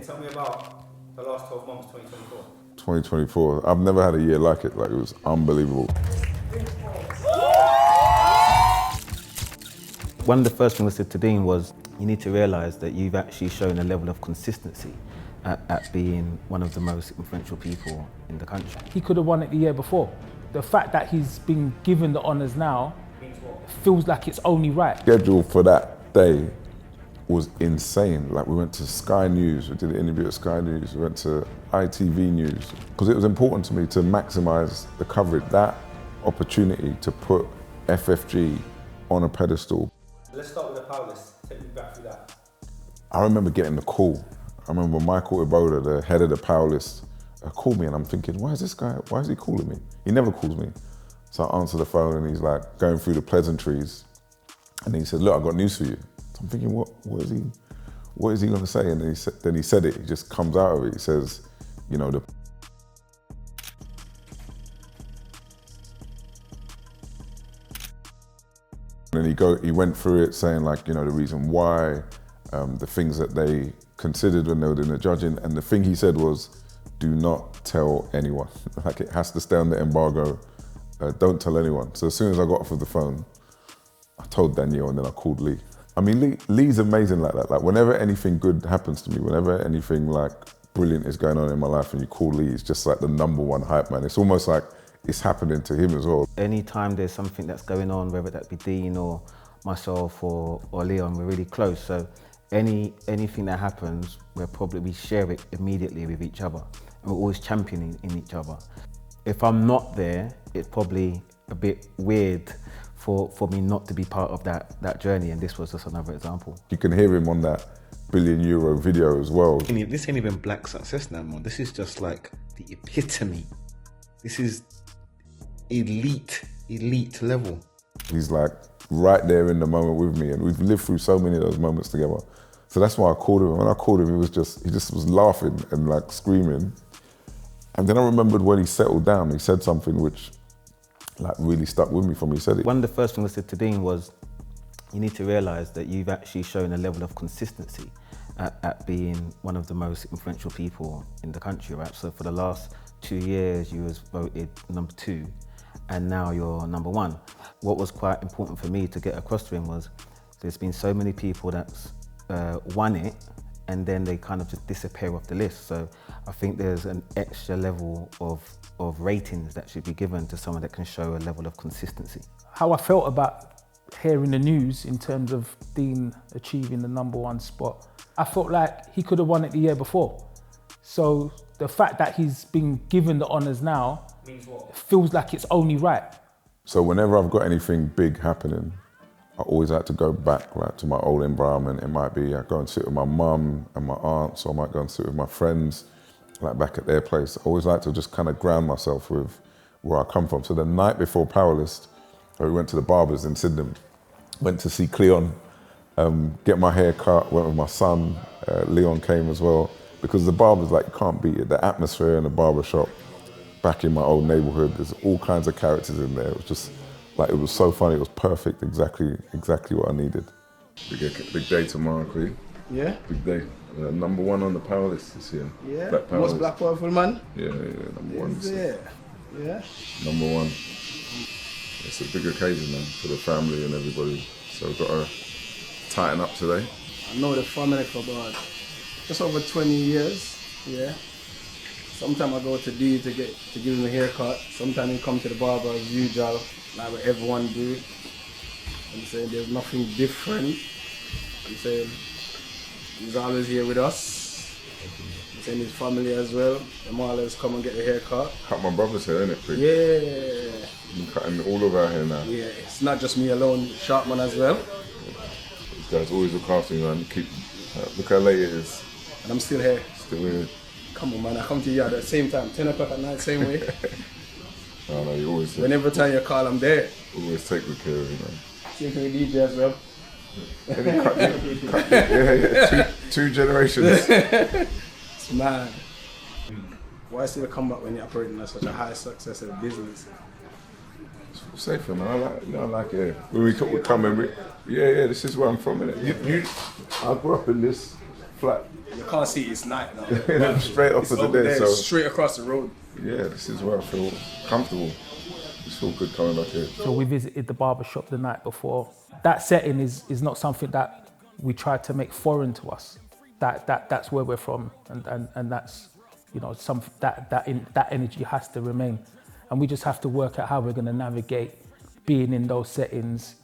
Tell me about the last 12 months, 2024. 2024, I've never had a year like it. Like, it was unbelievable. One of the first things I said to Dean was, you need to realise that you've actually shown a level of consistency at being one of the most influential people in the country. He could have won it the year before. The fact that he's been given the honours now feels like it's only right. Schedule for that day was insane. Like, we went to Sky News, we did an interview at Sky News, we went to ITV News, because it was important to me to maximise the coverage, that opportunity to put FFG on a pedestal. Let's start with the Powerlist. Take me back through that. I remember getting the call. I remember Michael Iboda, the head of the Powerlist, called me, and I'm thinking, why is he calling me? He never calls me. So I answer the phone and he's like going through the pleasantries, and he said, look, I've got news for you. So I'm thinking, what is he gonna say? And then he said it, he just comes out of it. He says, you know, and he went through it saying, like, you know, the reason why, the things that they considered when they were doing the judging, and the thing he said was, do not tell anyone. Like, it has to stay on the embargo. Don't tell anyone. So as soon as I got off of the phone, I told Danielle, and then I called Lee. I mean, Lee's amazing like that. Like, whenever anything good happens to me, whenever anything like brilliant is going on in my life, and you call Lee, it's just like the #1 hype man. It's almost like it's happening to him as well. Anytime there's something that's going on, whether that be Dean or myself or Leon, we're really close. So anything that happens, we share it immediately with each other. And we're always championing in each other. If I'm not there, it's probably a bit weird for me not to be part of that journey, and this was just another example. You can hear him on that €1 billion video as well. This ain't even black success no more. This is just like the epitome. This is elite level. He's like right there in the moment with me, and we've lived through so many of those moments together. So that's why I called him. When I called him, he just was laughing and like screaming. And then I remembered when he settled down, he said something which like really stuck with me from he said it. One of the first things I said to Dean was, you need to realise that you've actually shown a level of consistency at being one of the most influential people in the country, right? So for the last 2 years, you was voted #2, and now you're #1. What was quite important for me to get across to him was, there's been so many people that's won it, and then they kind of just disappear off the list. So I think there's an extra level of ratings that should be given to someone that can show a level of consistency. How I felt about hearing the news in terms of Dean achieving the #1 spot, I felt like he could have won it the year before. So the fact that he's been given the honours now means what? Feels like it's only right. So whenever I've got anything big happening, I always like to go back like to my old environment. It might be I go and sit with my mum and my aunts, or I might go and sit with my friends, like back at their place. I always like to just kind of ground myself with where I come from. So the night before Powerlist, we went to the barbers in Sydenham, went to see Cleon, get my hair cut, went with my son, Leon came as well, because the barbers, like, you can't beat it. The atmosphere in the barber shop back in my old neighborhood, there's all kinds of characters in there. It was just, like, it was so funny, it was perfect, exactly what I needed. Big day tomorrow, Cree. Yeah? Big day. #1 on the Powerlist this year. Yeah? Black Most black powerful man? Yeah, #1. Yeah. #1. It's a big occasion, man, for the family and everybody. So we've got to tighten up today. I know the family for about just over 20 years, yeah. Sometimes I go to D to give him a haircut. Sometimes he come to the barber as usual, like what everyone do. I'm saying there's nothing different. I'm saying he's always here with us. I'm saying his family as well. Them always come and get a haircut. Cut my brother's hair, innit, Chris? Yeah. I'm cutting all of our hair now. Yeah, it's not just me alone, Sharpman as well. These guys always look after me, man. Look how late it is. And I'm still here. Still here. Come on, man, I come to you at the same time, 10 o'clock at night, same way. No, you always... Whenever time you call, I'm there. Always take good care of you, man. Same thing with DJ as well. Yeah. Two generations. It's mad. Why still come back when you're operating at such a high success of business? It's safer, man. I like it. When we come in, this is where I'm from, innit? I grew up in this flat. You can't see it's night now. Straight It's opposite over there. So straight across the road. yeah, this is where I feel comfortable. It's feel good coming back here. So we visited the barber shop the night before. That setting is not something that we try to make foreign to us. That's where we're from, and that's, you know, that energy has to remain, and we just have to work out how we're going to navigate being in those settings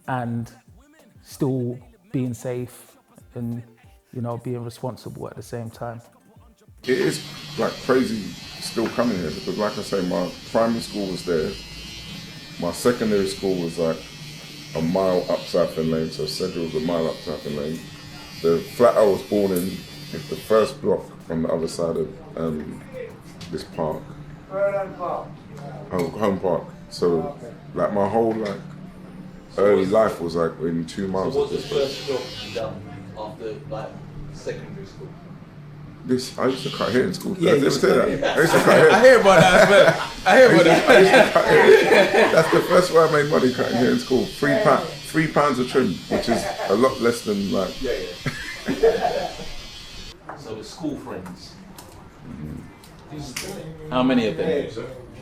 and still being safe and, you know, being responsible at the same time. It is like crazy still coming here because, like I say, my primary school was there. My secondary school was like a mile up Southend Lane, so Central was a mile up Southend Lane. The flat I was born in is the first block on the other side of this park. Home Park. So like my whole like early life was like in 2 miles So of what's this the place. first job you done after like secondary school? I used to cut hair in school. Yeah, Did I ever say that? I used to cut hair. I hear about that as well. I hear about that. That's the first way I made money cutting hair in school. £3 a trim, which is a lot less than like. So the school friends. How many of them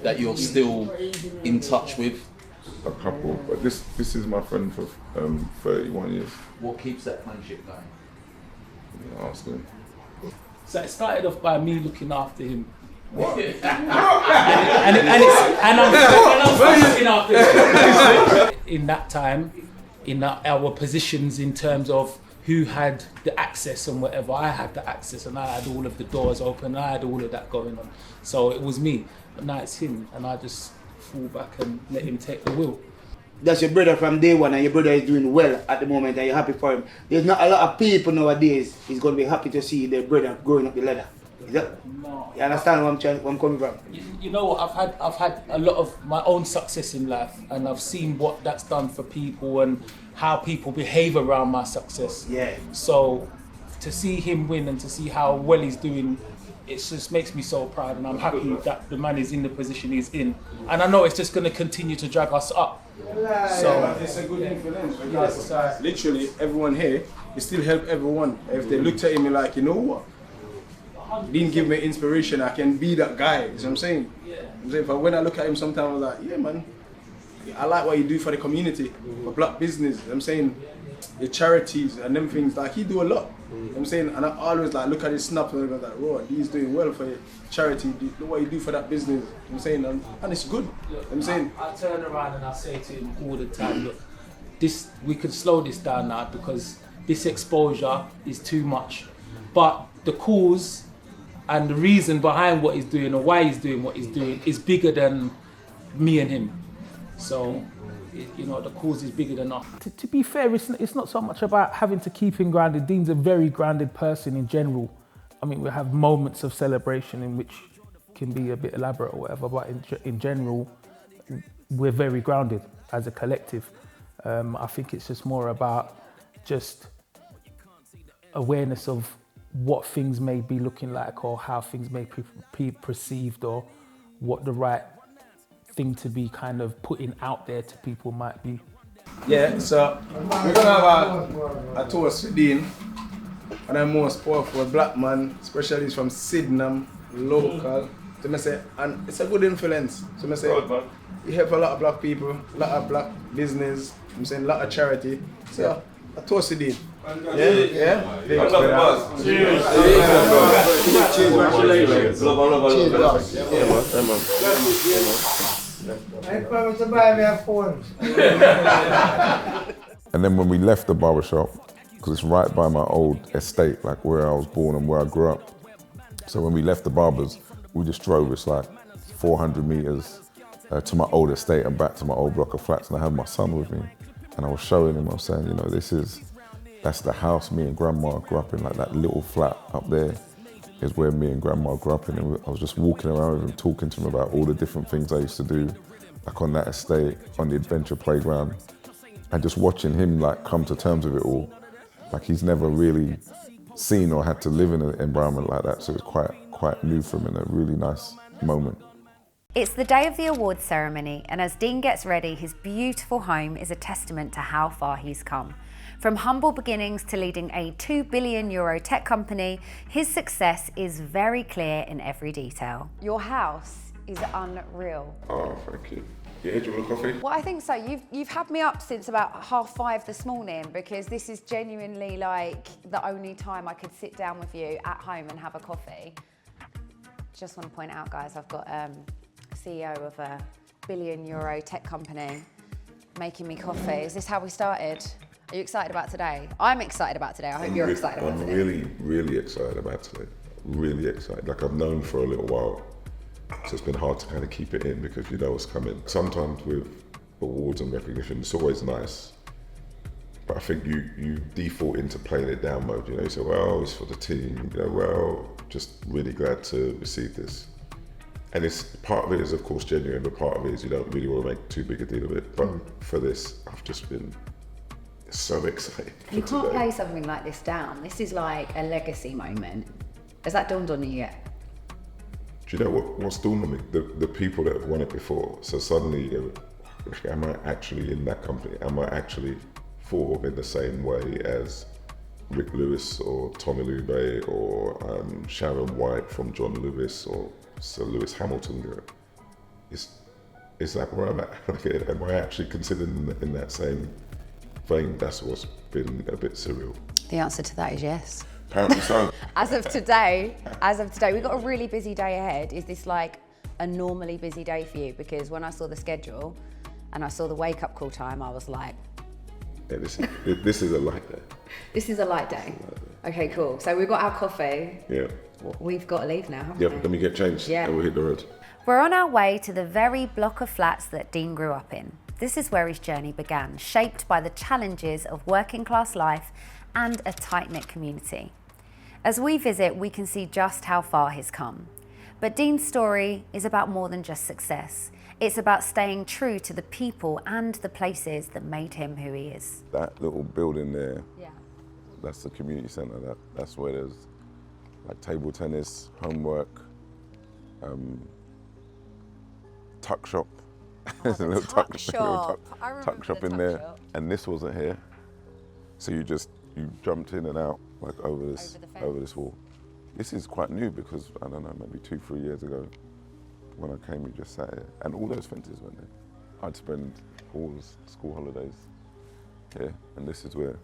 that you're still in touch with? A couple, but this is my friend for 31 years. What keeps that friendship going? Ask him. So it started off by me looking after him. and I'm looking after him. In that time, in our positions in terms of who had the access and whatever, I had the access and I had all of the doors open, I had all of that going on. So it was me, but now it's him, and I just fall back and let him take the wheel. That's your brother from day one, and your brother is doing well at the moment, and you're happy for him. There's not a lot of people nowadays is going to be happy to see their brother growing up the ladder. Is that? No. You understand where I'm coming from? You know what? I've had a lot of my own success in life, and I've seen what that's done for people and how people behave around my success. Yeah. So to see him win and to see how well he's doing, it just makes me so proud, and I'm happy that the man is in the position he's in, and I know it's just going to continue to drag us up. So It's a good influence because literally everyone here, he still help everyone. If they looked at him and like, you know what? Didn't give me inspiration, I can be that guy. You know what I'm saying? I'm saying, but when I look at him sometimes I'm like, yeah man, I like what you do for the community, for black business. I'm saying your charities and them things, like he do a lot. I'm saying, and I always like look at his snaps and I'm like, "Whoa, he's doing well for your charity. Look what you do for that business." I'm saying, and it's good. I'm saying, I turn around and I say to him all the time, look, we could slow this down now because this exposure is too much. But the cause and the reason behind what he's doing or why he's doing what he's doing is bigger than me and him. So, you know, the cause is bigger than us. To be fair, it's not so much about having to keep him grounded. Dean's a very grounded person in general. I mean, we have moments of celebration in which can be a bit elaborate or whatever, but in general, we're very grounded as a collective. I think it's just more about just awareness of what things may be looking like or how things may be perceived or what the right thing to be kind of putting out there to people might be. yeah. So we're gonna have a toast for Dean, and I'm most powerful black man, especially from Sydenham, local. So I say, and it's a good influence. So I say, he help a lot of black people, a lot of black business. I'm saying a lot of charity. So a toast to Dean. Yeah. I promise to buy me a phone. And then when we left the barbershop, because it's right by my old estate, like where I was born and where I grew up. So when we left the barbers, we just drove, it's like 400 meters to my old estate and back to my old block of flats, and I had my son with me. And I was showing him, I was saying, you know, that's the house me and grandma grew up in, like that little flat up there is where me and grandma grew up in. And I was just walking around with him, talking to him about all the different things I used to do, like on that estate, on the adventure playground, and just watching him like come to terms with it all. Like he's never really seen or had to live in an environment like that, so it's quite new for him and a really nice moment. It's the day of the awards ceremony, and as Dean gets ready, his beautiful home is a testament to how far he's come. From humble beginnings to leading a €2 billion tech company, his success is very clear in every detail. Your house is unreal. Oh, thank you. Yeah, do you want a coffee? Well, I think so. You've had me up since about 5:30 this morning because this is genuinely like the only time I could sit down with you at home and have a coffee. Just want to point out, guys, I've got CEO of a €1 billion tech company making me coffee. Is this how we started? Are you excited about today? I'm excited about today. I hope you're excited about today. I'm really, really excited about today. Really excited. Like I've known for a little while. So it's been hard to kind of keep it in because you know what's coming. Sometimes with awards and recognition, it's always nice. But I think you default into playing it down mode. You know, you say, well, it's for the team. You know, well, just really glad to receive this. And it's part of it is of course genuine, but part of it is you don't really want to make too big a deal of it. But for this, I've just been so excited. You can't play something like this down. This is like a legacy moment. Has that dawned on you yet? Do you know what's dawned on me? The people that have won it before. So suddenly you go, am I actually in that company? Am I actually formed in the same way as Rick Lewis or Tommy Lube or Sharon White from John Lewis or Sir Lewis Hamilton? Is that where I'm at? Am I actually considered in that same vein? That's what's been a bit surreal. The answer to that is yes. Apparently so. As of today, we've got a really busy day ahead. Is this like a normally busy day for you? Because when I saw the schedule and I saw the wake-up call time, I was like... Yeah, this is a light day. This is a light day. Okay, cool. So we've got our coffee. Yeah. We've got to leave now, haven't Yeah, we? let me get changed Yeah. and we'll hit the road. We're on our way to the very block of flats that Dean grew up in. This is where his journey began, shaped by the challenges of working class life and a tight-knit community. As we visit, we can see just how far he's come. But Dean's story is about more than just success. It's about staying true to the people and the places that made him who he is. That little building there, that's the community centre. That's where there's like table tennis, homework, tuck shop. There's a little tuck shop in there. And this wasn't here. So you jumped in and out like over this wall. This is quite new because, I don't know, maybe 2-3 years ago when I came, we just sat here. And all those fences went there. I'd spend all the school holidays here, and this is where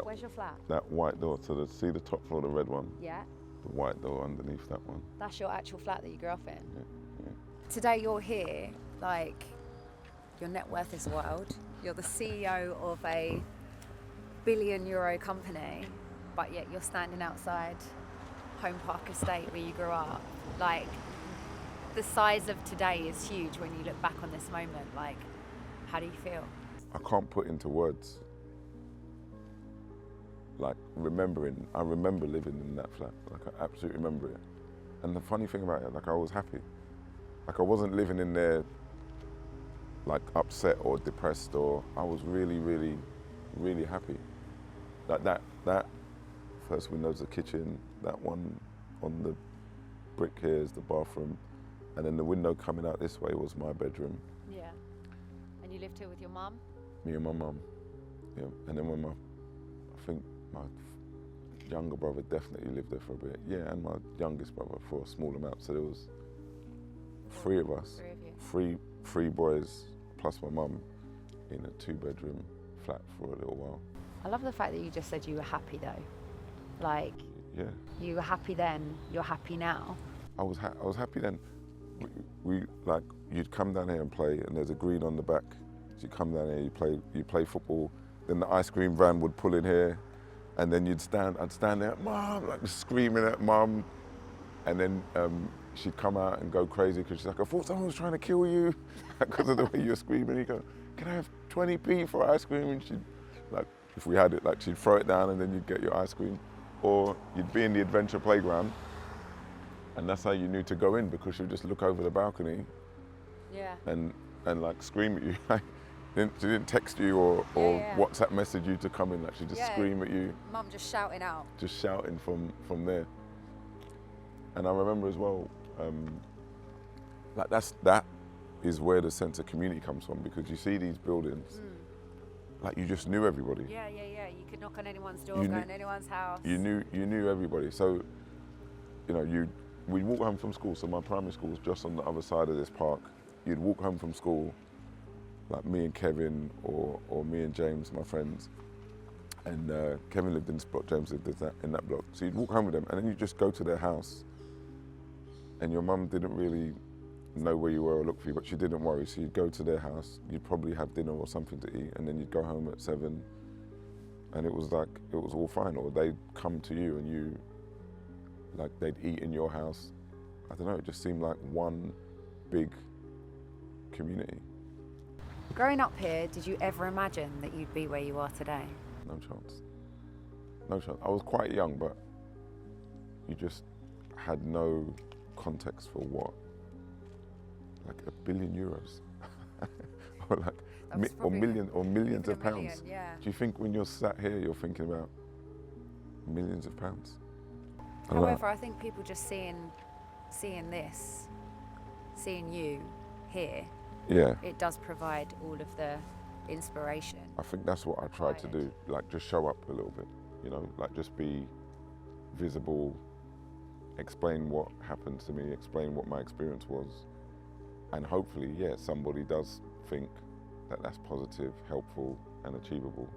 Where's your flat? that white door, so see the top floor, the red one? Yeah. The white door underneath that one. That's your actual flat that you grew up in? Yeah. Today you're here, like, your net worth is wild. You're the CEO of a €1 billion company, but yet you're standing outside Home Park Estate where you grew up. Like, the size of today is huge when you look back on this moment. Like, how do you feel? I can't put into words. Like, I remember living in that flat. Like, I absolutely remember it. And the funny thing about it, like, I was happy. Like, I wasn't living in there, like, upset or depressed, or I was really, really, really happy. Like, that first window's the kitchen, that one on the brick here is the bathroom, and then the window coming out this way was my bedroom. Yeah. And you lived here with your mum? Me and my mum, yeah. And then I think my younger brother definitely lived there for a bit. Yeah, and my youngest brother for a small amount. So there was 3 of us, 3 of you. three boys plus my mum in a 2-bedroom flat for a little while. I love the fact that you just said you were happy though. Like, yeah. You were happy then, you're happy now. I was happy then. We like, you'd come down here and play, and there's a green on the back. So you come down here, you play football. Then the ice cream van would pull in here, and then I'd stand there, Mum, like screaming at Mum, and then she'd come out and go crazy because she's like, I thought someone was trying to kill you because of the way you're screaming. You go, can I have 20p for ice cream? And she'd, like, if we had it, like, she'd throw it down and then you'd get your ice cream. Or you'd be in the adventure playground, and that's how you knew to go in, because she'd just look over the balcony, and like scream at you. She didn't text you or WhatsApp message you to come in. Like, she'd just scream at you. Mum just shouting out. Just shouting from there. And I remember as well, like that is where the sense of community comes from, because you see these buildings like you just knew everybody. Yeah. You could knock on anyone's door, go in anyone's house. You knew everybody. So, you know, we'd walk home from school. So my primary school was just on the other side of this park. You'd walk home from school, like me and Kevin or me and James, my friends. And Kevin lived in this block, James lived in that block. So you'd walk home with them and then you'd just go to their house. And your mum didn't really know where you were or look for you, but she didn't worry. So you'd go to their house, you'd probably have dinner or something to eat, and then you'd go home at 7, and it was all fine. Or they'd come to you and they'd eat in your house. I don't know, it just seemed like one big community. Growing up here, did you ever imagine that you'd be where you are today? No chance. No chance. I was quite young, but you just had no context for what, like €1 billion, or like millions of pounds. Yeah. Do you think when you're sat here, you're thinking about millions of pounds? However, I think people just seeing you here, yeah, it does provide all of the inspiration. I think that's what I tried to do, like just show up a little bit, you know, like just be visible, explain what happened to me, explain what my experience was, and hopefully, yeah, somebody does think that that's positive, helpful, and achievable.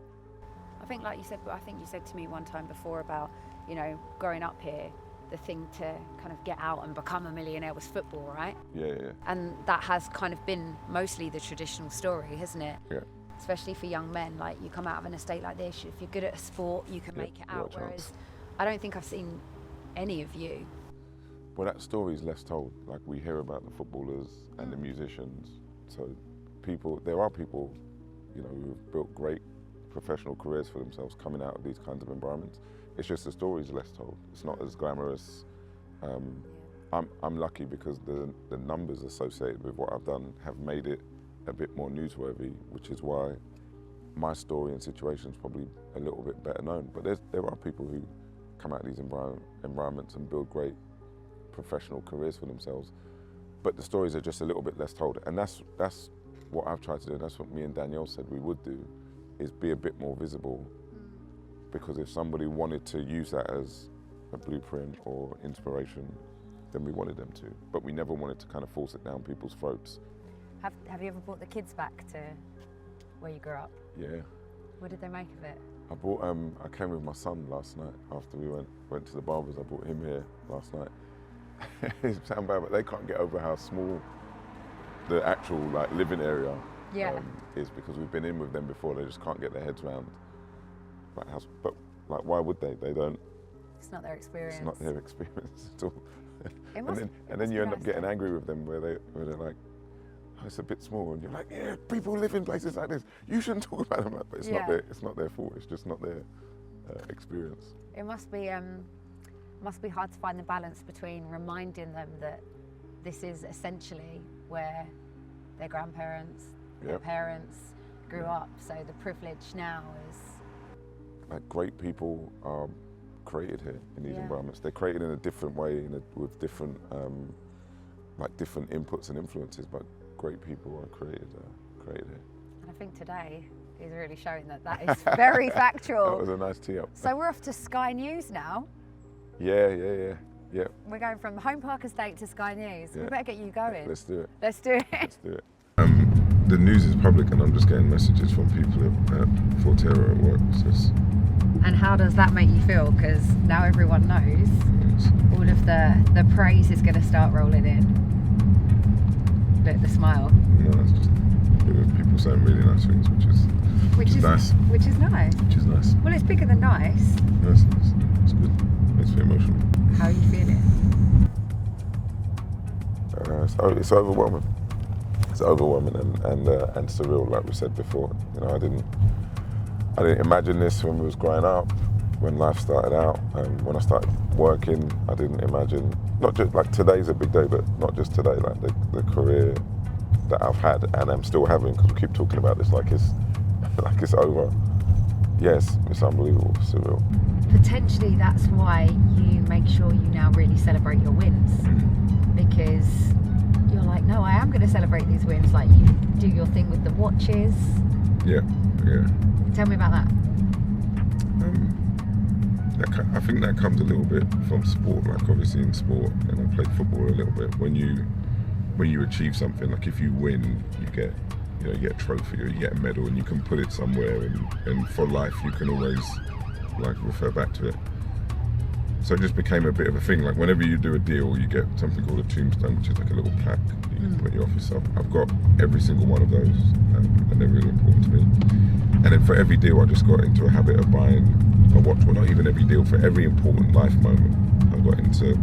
I think, like you said, I think you said to me one time before about, you know, growing up here, the thing to kind of get out and become a millionaire was football, right? Yeah. And that has kind of been mostly the traditional story, hasn't it? Yeah. Especially for young men, like you come out of an estate like this, if you're good at a sport, you can make it out, whereas I don't think I've seen any of you. Well, that story's less told. Like we hear about the footballers and the musicians. So there are people, you know, who've built great professional careers for themselves coming out of these kinds of environments. It's just the story's less told. It's not as glamorous. I'm lucky because the numbers associated with what I've done have made it a bit more newsworthy, which is why my story and situation is probably a little bit better known. But there are people who come out of these environments and build great professional careers for themselves, but the stories are just a little bit less told. And that's what I've tried to do. That's what me and Danielle said we would do, is be a bit more visible. Because if somebody wanted to use that as a blueprint or inspiration, then we wanted them to. But we never wanted to kind of force it down people's throats. Have you ever brought the kids back to where you grew up? Yeah. What did they make of it? I came with my son last night after we went to the barbers. I brought him here last night. It sounds bad, but they can't get over how small the actual like living area is, because we've been in with them before. They just can't get their heads around like how. But like, why would they? They don't. It's not their experience. It's not their experience at all. And then you end up getting angry with them where they're like, oh, it's a bit small, and you're like, yeah, people live in places like this. You shouldn't talk about them like that. But it's not their fault. It's just not their experience. It must be hard to find the balance between reminding them that this is essentially where their grandparents, their parents grew up. So the privilege now is. Like great people are created here in these environments. They're created in a different way, with different different inputs and influences. But great people are created here. And I think today is really showing that is very factual. That was a nice tee up. So we're off to Sky News now. Yeah. We're going from Home Park Estate to Sky News. Yeah. We better get you going. Let's do it. Let's do it. Let's do it. The news is public, and I'm just getting messages from people at Forterra at work. So and how does that make you feel? Because now everyone knows all of the praise is going to start rolling in. Look, the smile. No, it's just people saying really nice things, which is nice. Which is nice. Which is nice. Well, it's bigger than nice. Yes, it's good. Makes me emotional. How are you feeling? It's overwhelming. It's overwhelming and surreal, like we said before. You know, I didn't imagine this when we was growing up, when life started out, and when I started working. I didn't imagine, not just like today's a big day, but not just today, like the career that I've had and I'm still having, because we keep talking about this like it's over. Yes, it's unbelievable, surreal. Potentially that's why you make sure you now really celebrate your wins, because you're like, no, I am going to celebrate these wins. Like, you do your thing with the watches. Yeah. Yeah. Tell me about that. I think that comes a little bit from sport. Like obviously in sport, and I played football a little bit. When you achieve something, like if you win, you get a trophy or you get a medal, and you can put it somewhere. And for life, you can always like refer back to it. So it just became a bit of a thing. Like whenever you do a deal, you get something called a tombstone, which is like a little plaque you can put in your office up. I've got every single one of those, and they're really important to me. And then for every deal, I just got into a habit of buying a watch. Well, not even every deal, for every important life moment, I got into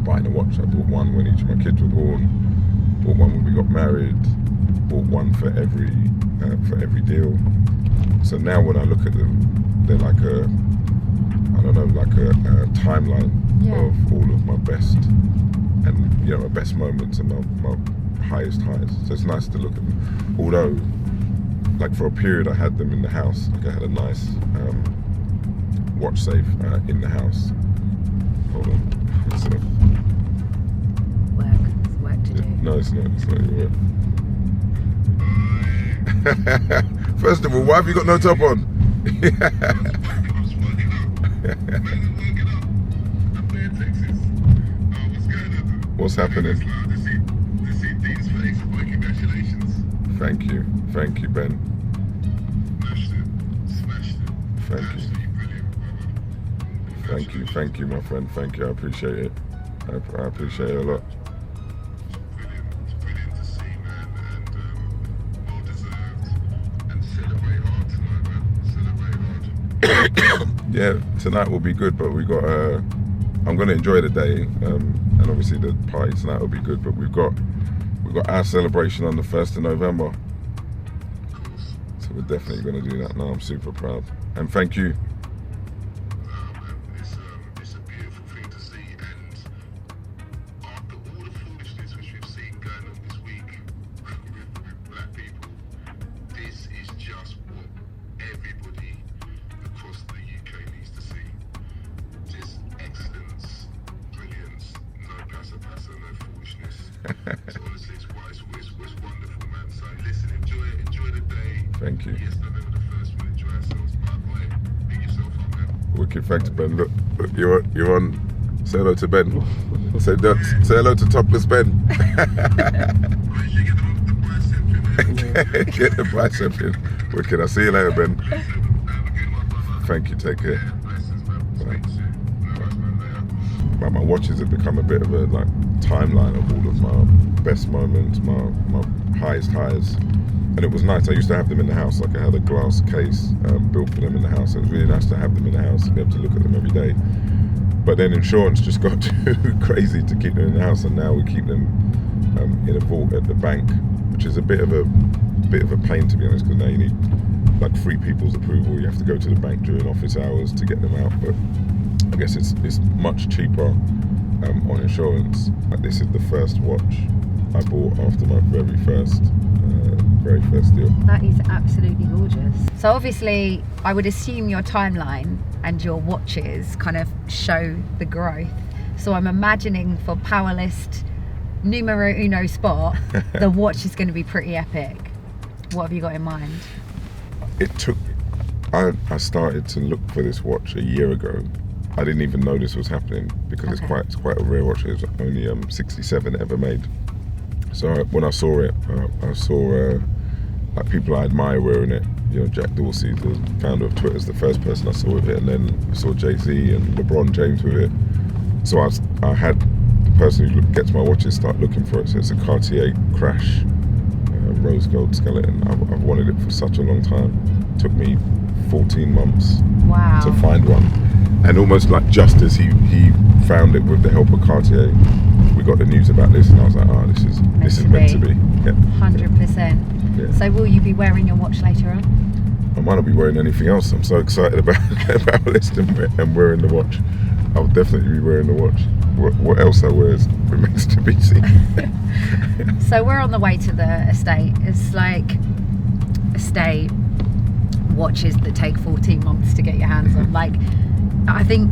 buying a watch. I bought one when each of my kids were born, bought one when we got married, bought one for every deal. So now when I look at them, they're like a timeline of all of my best and my best moments and my highest highs. So it's nice to look at them. Although, like for a period, I had them in the house. Like I had a nice watch safe in the house. Hold on. Work to do. No, it's not your work. First of all, why have you got no top on? What's happening? Thank you, Ben. Thank you, my friend. Thank you. I appreciate it. I appreciate it a lot. Yeah, tonight will be good, but we got. I'm going to enjoy the day, and obviously the party tonight will be good. But we've got our celebration on the 1st of November, so we're definitely going to do that now. I'm super proud, and thank you. It's a beautiful thing to see, and after all the foolishness which we've seen going on this week with black people, this is just what everybody across the UK needs to see. Just excellence, brilliance, no passa, no foolishness. So honestly, it's wonderful, man. So listen, enjoy the day. Thank you. Yes, November the 1st, we'll enjoy ourselves. But boy, pick yourself up, man. Wicked, thanks, Ben. Look, you're on. Say hello to Ben. Say hello to Topless Ben. Get the bicep in. Wicked. I'll see you later, Ben. Thank you. Take care. My watches have become a bit of a timeline of all of my best moments, my highest highs, and it was nice. I used to have them in the house. Like I had a glass case built for them in the house. It was really nice to have them in the house and be able to look at them every day. But then insurance just got too crazy to keep them in the house, and now we keep them in a vault at the bank, which is a bit of a pain, to be honest, because now you need like 3 people's approval. You have to go to the bank during office hours to get them out, but I guess it's much cheaper on insurance. This is the first watch I bought after my very first deal. That is absolutely gorgeous. So obviously, I would assume your timeline and your watches kind of show the growth. So I'm imagining for Powerlist numero uno spot, the watch is going to be pretty epic. What have you got in mind? I started to look for this watch a year ago. I didn't even know this was happening because it's quite a rare watch. It's only 67 ever made. So when I saw it, I saw like people I admire wearing it. Jack Dorsey, the founder of Twitter, is the first person I saw with it, and then I saw Jay-Z and LeBron James with it. So I had the person who gets my watches start looking for it. So it's a Cartier Crash rose gold skeleton. I've wanted it for such a long time. It took me 14 months to find one. And almost like just as he found it with the help of Cartier, we got the news about this, and I was like, this is meant to be. Yeah. 100%. Yeah. So will you be wearing your watch later on? I might not be wearing anything else. I'm so excited about Powerlist and wearing the watch. I'll definitely be wearing the watch. What else I wear remains to be seen. So we're on the way to the estate. It's like estate watches that take 14 months to get your hands on. Like, I think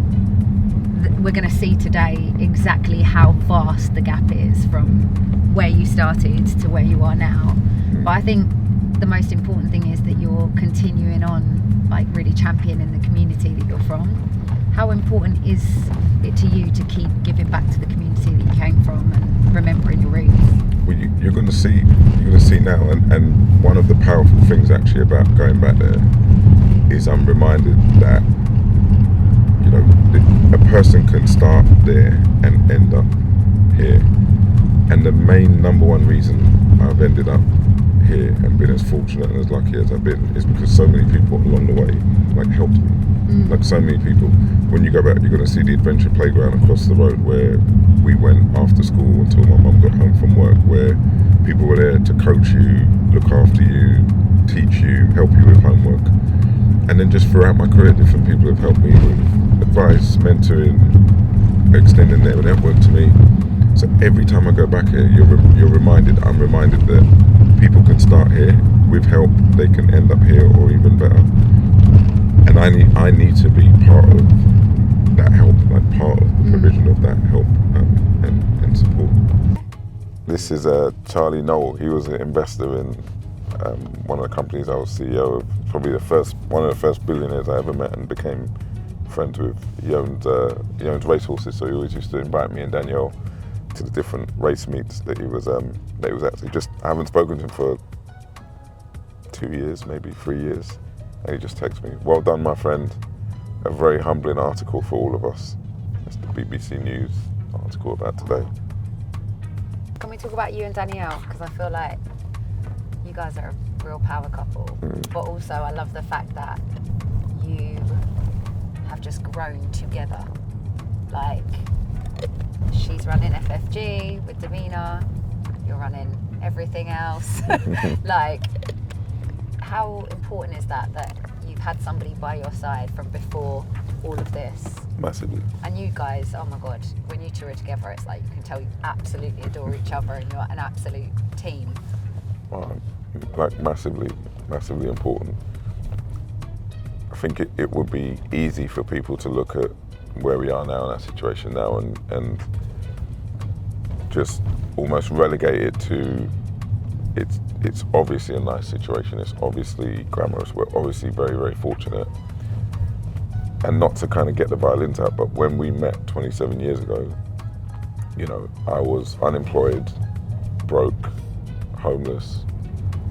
we're going to see today exactly how vast the gap is from where you started to where you are now. But I think the most important thing is that you're continuing on, like really championing the community that you're from. How important is it to you to keep giving back to the community that you came from and remembering your roots? Well, you're going to see now, and one of the powerful things actually about going back there is I'm reminded that, you know, a person can start there and end up here. And the main number one reason I've ended up here and been as fortunate and as lucky as I've been is because so many people along the way like helped me. Like so many people. When you go back, you're going to see the adventure playground across the road where we went after school until my mum got home from work, where people were there to coach you, look after you, teach you, help you with homework. And then just throughout my career, different people have helped me with advice, mentoring, extending their network to me. So every time I go back here, I'm reminded that people can start here with help, they can end up here or even better. And I need to be part of that help, like part of the provision of that help and support. This is Charlie Noel. He was an investor in one of the companies I was CEO of. Probably one of the first billionaires I ever met and became friends with. He owns racehorses, so he always used to invite me and Danielle to the different race meets that he was at. I haven't spoken to him for 2 years, maybe 3 years. And he just texted me, "Well done, my friend. A very humbling article for all of us." It's the BBC News article about today. Can we talk about you and Danielle? Because I feel like you guys are a real power couple. But also I love the fact that you have just grown together. Like, she's running FFG with Davina, you're running everything else. Like, how important is that you've had somebody by your side from before all of this? Massively. And you guys, oh my God, when you tour together, it's like you can tell you absolutely adore each other and you're an absolute team. Like massively important. I think it would be easy for people to look at where we are now in that situation now and just almost relegate it to it's obviously a nice situation, it's obviously glamorous, we're obviously very, very fortunate. And not to kind of get the violins out, but when we met 27 years ago, you know, I was unemployed, broke, homeless.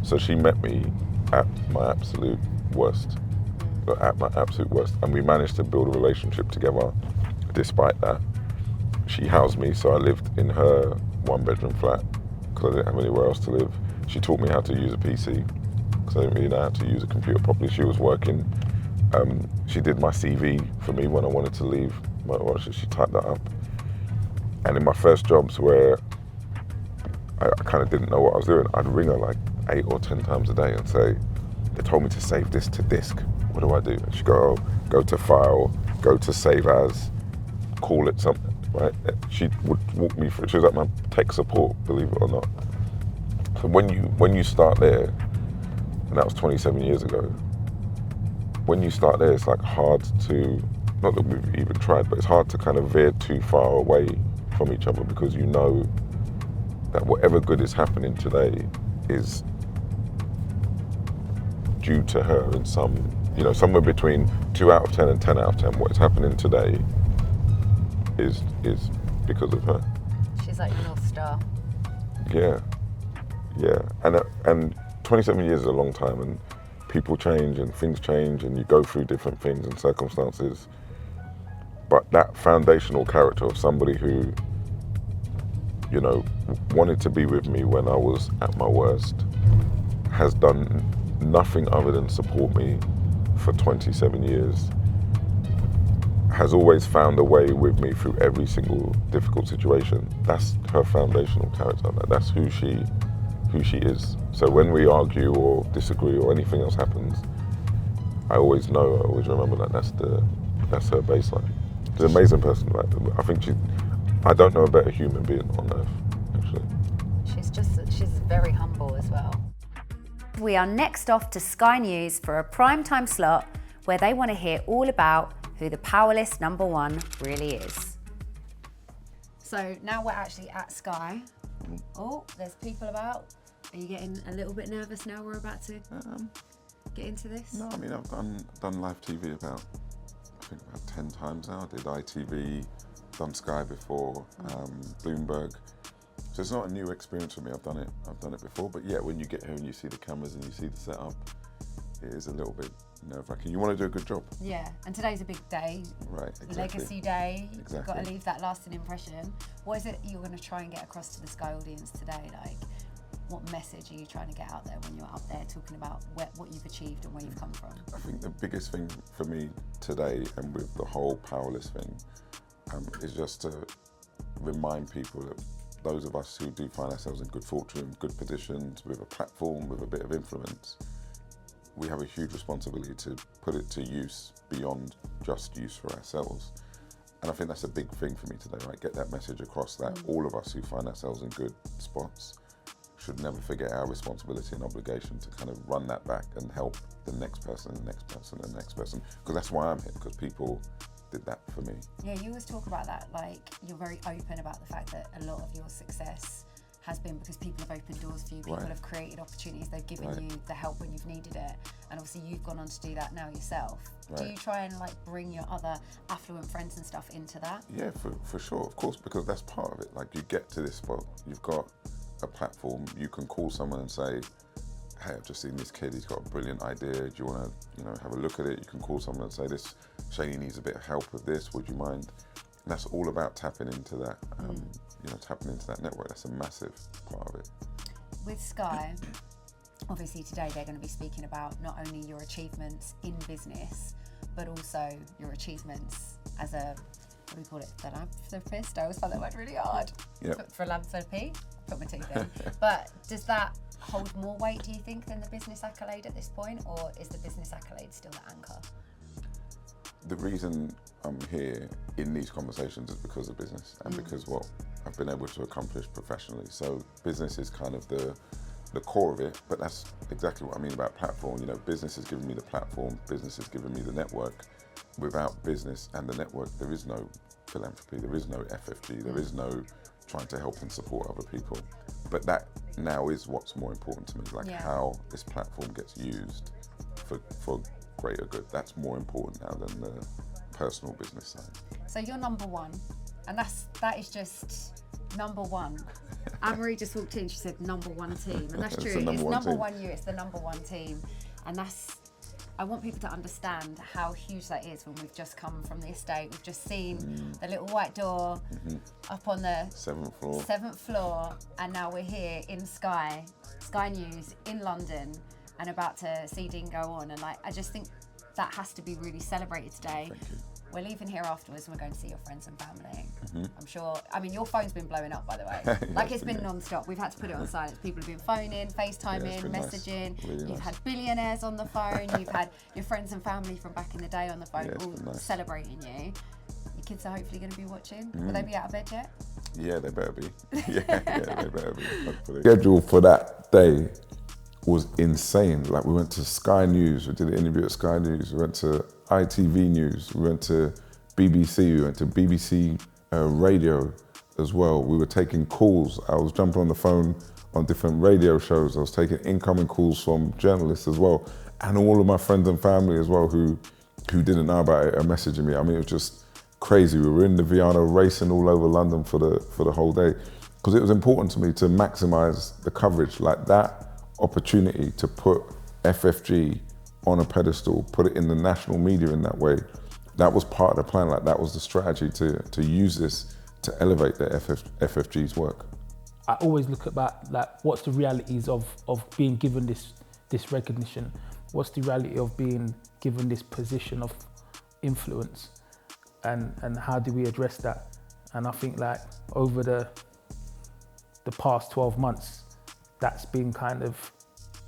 So she met me at my absolute worst, and we managed to build a relationship together despite that. She housed me, so I lived in her one-bedroom flat because I didn't have anywhere else to live. She taught me how to use a PC because I didn't really know how to use a computer properly. She was working. She did my CV for me when I wanted to leave. She typed that up. And in my first jobs where I kind of didn't know what I was doing, I'd ring her like 8 or 10 times a day and say, "They told me to save this to disk. What do I do?" And she'd go, "Go to file, go to save as, call it something," right? She would walk me through. She was like my tech support, believe it or not. So when you start there, and that was 27 years ago, when you start there, it's like hard to, not that we've even tried, but it's hard to kind of veer too far away from each other because you know that whatever good is happening today is due to her in some, you know, somewhere between 2 out of 10 and 10 out of 10. What is happening today is because of her. She's like your North Star. Yeah. And 27 years is a long time, and people change and things change and you go through different things and circumstances. But that foundational character of somebody who, you know, wanted to be with me when I was at my worst, has done nothing other than support me for 27 years, has always found a way with me through every single difficult situation. That's her foundational character. That's who she is. So when we argue or disagree or anything else happens, I always remember that that's her baseline. She's an amazing person. Like, I think I don't know a better human being on earth, actually. She's very humble as well. We are next off to Sky News for a primetime slot where they want to hear all about who the Powerlist #1 really is. So now we're actually at Sky. Oh, there's people about. Are you getting a little bit nervous now we're about to get into this? No, I mean, I've done live TV about 10 times now. I did ITV, done Sky before, Bloomberg. So it's not a new experience for me. I've done it before. But yeah, when you get here and you see the cameras and you see the setup, it is a little bit nerve-wracking. You want to do a good job. Yeah, and today's a big day. Right, exactly. Legacy day. Exactly. You've got to leave that lasting impression. What is it you're going to try and get across to the Sky audience today? Like, what message are you trying to get out there when you're up there talking about what you've achieved and where you've come from? I think the biggest thing for me today, and with the whole Powerlist thing, is just to remind people that those of us who do find ourselves in good fortune, good positions, with a platform, with a bit of influence, we have a huge responsibility to put it to use beyond just use for ourselves. And I think that's a big thing for me today, right? Get that message across that all of us who find ourselves in good spots should never forget our responsibility and obligation to kind of run that back and help the next person, the next person, the next person. Because that's why I'm here, because people did that for me. Yeah, you always talk about that, like you're very open about the fact that a lot of your success has been because people have opened doors for you, people have created opportunities, they've given you the help when you've needed it, and obviously you've gone on to do that now yourself. Do you try and like bring your other affluent friends and stuff into that? Yeah, for sure, of course, because that's part of it. Like, you get to this spot, you've got a platform, you can call someone and say, hey, I've just seen this kid, he's got a brilliant idea, do you want to have a look at it? You can call someone and say, this Shani needs a bit of help with this, would you mind? And that's all about tapping into that, tapping into that network. That's a massive part of it. With Sky, obviously today they're going to be speaking about not only your achievements in business, but also your achievements as a, what do we call it, philanthropist? I always find that word really hard. Yep. Philanthropy, put my teeth in. But does that hold more weight, do you think, than the business accolade at this point, or is the business accolade still the anchor? The reason I'm here in these conversations is because of business and because what I've been able to accomplish professionally. So business is kind of the core of it, but that's exactly what I mean about platform. Business has given me the platform, business has given me the network. Without business and the network, there is no philanthropy, there is no FFG, there is no trying to help and support other people. But that now is what's more important to me, like how this platform gets used for greater good. That's more important now than the personal business side. So you're number one, and that is just number one. Anne-Marie just walked in, she said number one team, and that's true. It's number one you, it's the number one team. And I want people to understand how huge that is when we've just come from the estate. We've just seen the little white door up on the 7th floor, and now we're here in Sky News in London, and about to see Dean go on. And I just think that has to be really celebrated today. Thank you. We're leaving here afterwards and we're going to see your friends and family. I'm sure, your phone's been blowing up, by the way. Like, it's been non-stop. We've had to put it on silence. People have been phoning, FaceTiming, messaging. Nice. Really You've nice. had billionaires on the phone. You've had your friends and family from back in the day on the phone, all celebrating you. Your kids are hopefully going to be watching. Will they be out of bed yet? Yeah, they better be. yeah, they better be. Hopefully. Schedule for that day was insane. Like, we went to Sky News, we did an interview at Sky News, we went to ITV News, we went to BBC, we went to BBC Radio as well. We were taking calls. I was jumping on the phone on different radio shows. I was taking incoming calls from journalists as well, and all of my friends and family as well who didn't know about it are messaging me. It was just crazy. We were in the Viano racing all over London for the whole day, because it was important to me to maximize the coverage. Like, that opportunity to put FFG on a pedestal, put it in the national media in that way, that was part of the plan. Like, that was the strategy to use this to elevate the FFG's work. I always look at that, like, what's the realities of being given this recognition? What's the reality of being given this position of influence? And how do we address that? And I think, like, over the past 12 months, that's been kind of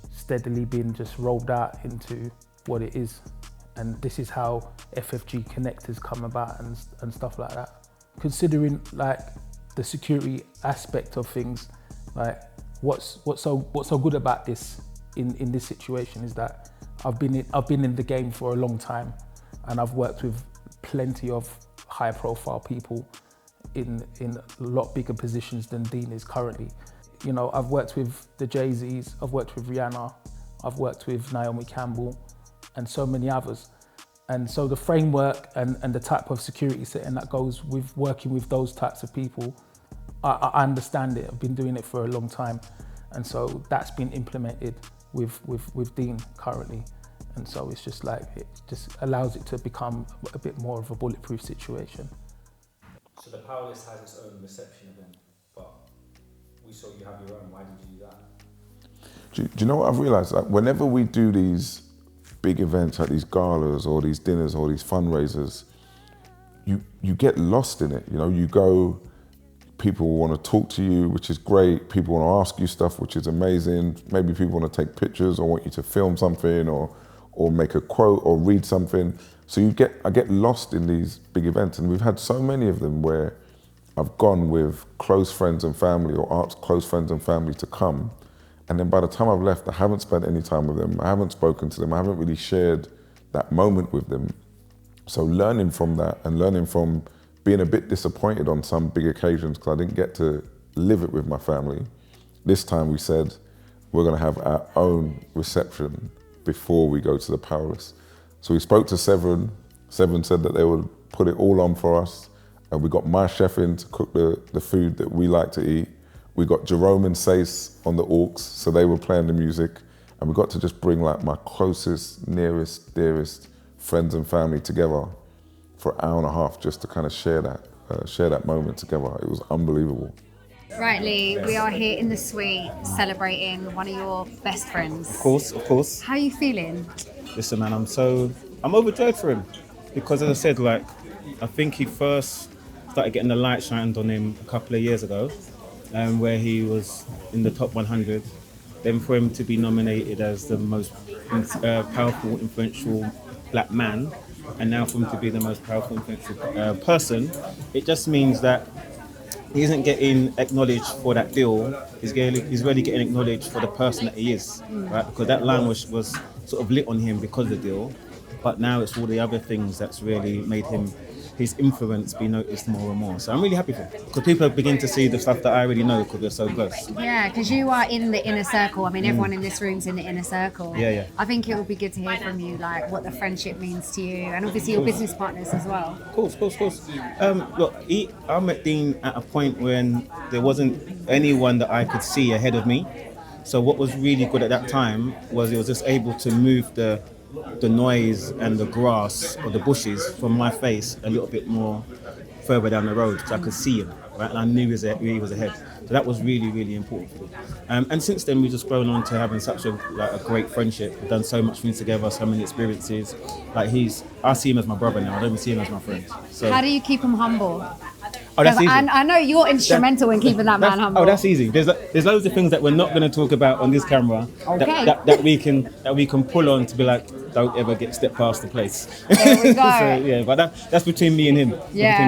steadily been just rolled out into what it is. And this is how FFG Connect has come about and stuff like that. Considering, like, the security aspect of things, like, what's so good about this in this situation is that I've been in the game for a long time, and I've worked with plenty of high profile people in a lot bigger positions than Dean is currently. You know, I've worked with the Jay-Z's, I've worked with Rihanna, I've worked with Naomi Campbell and so many others. And so the framework and the type of security setting that goes with working with those types of people, I understand it. I've been doing it for a long time. And so that's been implemented with Dean currently. And so it's just like, it just allows it to become a bit more of a bulletproof situation. So the Powerlist has its own reception event, but we saw you have your own. Why did you do that? Do you know what I've realised? Like, whenever we do these big events, like these galas or these dinners or these fundraisers, you get lost in it. You know, you go, people want to talk to you, which is great. People want to ask you stuff, which is amazing. Maybe people want to take pictures or want you to film something or make a quote or read something. So I get lost in these big events, and we've had so many of them where I've gone with close friends and family or asked close friends and family to come. And then by the time I've left, I haven't spent any time with them. I haven't spoken to them. I haven't really shared that moment with them. So learning from that and learning from being a bit disappointed on some big occasions because I didn't get to live it with my family. This time we said, we're gonna have our own reception before we go to the Powerlist. So we spoke to Severin. Severin said that they would put it all on for us. And we got my chef in to cook the food that we like to eat. We got Jerome and Sace on the aux, so they were playing the music. And we got to just bring like my closest, nearest, dearest friends and family together for an hour and a half just to kind of share that moment together. It was unbelievable. Right, Lee, we are here in the suite celebrating one of your best friends. Of course. How are you feeling? Listen, man, I'm overjoyed for him because, as I said, like, I think he first started getting the light shined on him a couple of years ago, where he was in the top 100. Then for him to be nominated as the most powerful, influential black man, and now for him to be the most powerful, influential person, it just means that he isn't getting acknowledged for that deal. He's really getting acknowledged for the person that he is, right? Because that line was sort of lit on him because of the deal, but now it's all the other things that's really made his influence be noticed more and more. So I'm really happy for him because people begin to see the stuff that I already know because we're so close. Yeah, because you are in the inner circle. I mean, everyone in this room's in the inner circle. Yeah. I think it would be good to hear from you, like, what the friendship means to you, and obviously your business partners as well. Of course. Look, I met Dean at a point when there wasn't anyone that I could see ahead of me. So what was really good at that time was he was just able to move the noise and the grass or the bushes from my face a little bit more further down the road so I could see him, right? And I knew he was ahead. So that was really, really important for me. And since then, we've just grown on to having such a great friendship. We've done so much things together, so many experiences. I see him as my brother now. I don't even see him as my friend. So, how do you keep him humble? Oh, that's easy. I know you're instrumental in keeping that man humble. Oh, that's easy. There's loads of things that we're not going to talk about on this camera that we can pull on to be like, don't ever step past the place. There we go. So, yeah, but that's between me and him. Yeah,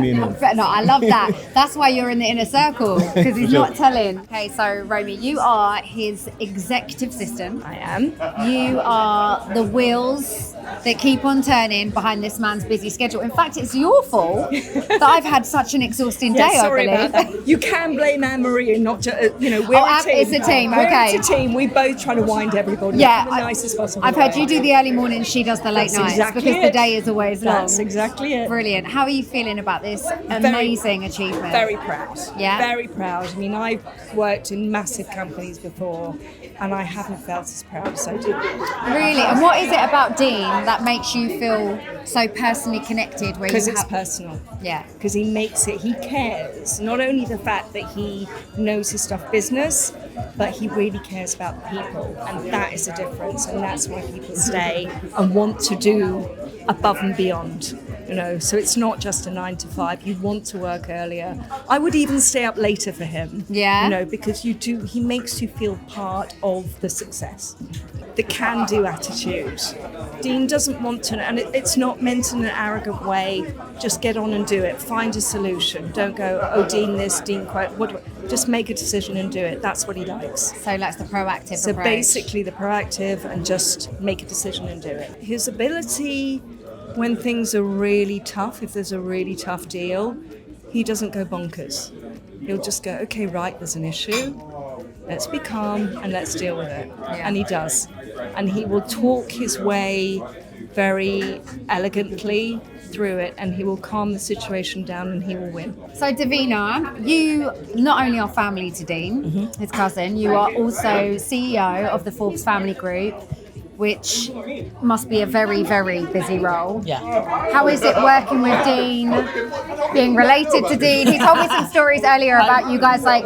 no, I love that. That's why you're in the inner circle, because he's not telling. Okay, so Romy, you are his executive assistant. I am. You are the wheels that keep on turning behind this man's busy schedule. In fact, it's your fault that I've had such an exhausting day, sorry I believe. about that. You can blame Anne-Marie and not just, we're a team. It's a team, okay. It's a team. We both try to wind everybody up in the nicest possible I've way. heard you do the early mornings, she does the late nights, because the day is always long. That's exactly it. Brilliant. How are you feeling about this amazing achievement? Very proud. Yeah? Very proud. I mean, I've worked in massive companies before, and I haven't felt as proud as I do. Really? And what is it about Dean that makes you feel so personally connected? Because it's personal. Yeah. Because he cares. Not only the fact that he knows his stuff business, but he really cares about the people. And that is the difference. And that's why people stay and want to do above and beyond. So it's not just a 9 to 5. You want to work earlier. I would even stay up later for him. Yeah. Because he makes you feel part of the success. The can-do attitude. Dean doesn't want to, and it's not meant in an arrogant way. Just get on and do it. Find a solution. Don't go, oh, Dean this, Dean quote. Just make a decision and do it. That's what he likes. So that's the proactive So approach. basically the proactive and just make a decision and do it. His ability, when things are really tough, if there's a really tough deal, he doesn't go bonkers. He'll just go, okay, right, there's an issue. let's be calm and let's deal with it. And he does. And he will talk his way very elegantly through it, and he will calm the situation down and he will win. So Davina, you not only are family to Dean, his cousin, you are also CEO of the Forbes family group, which must be a very, very busy role. Yeah. How is it working with Dean, being related to Dean? He told me some stories earlier about you guys like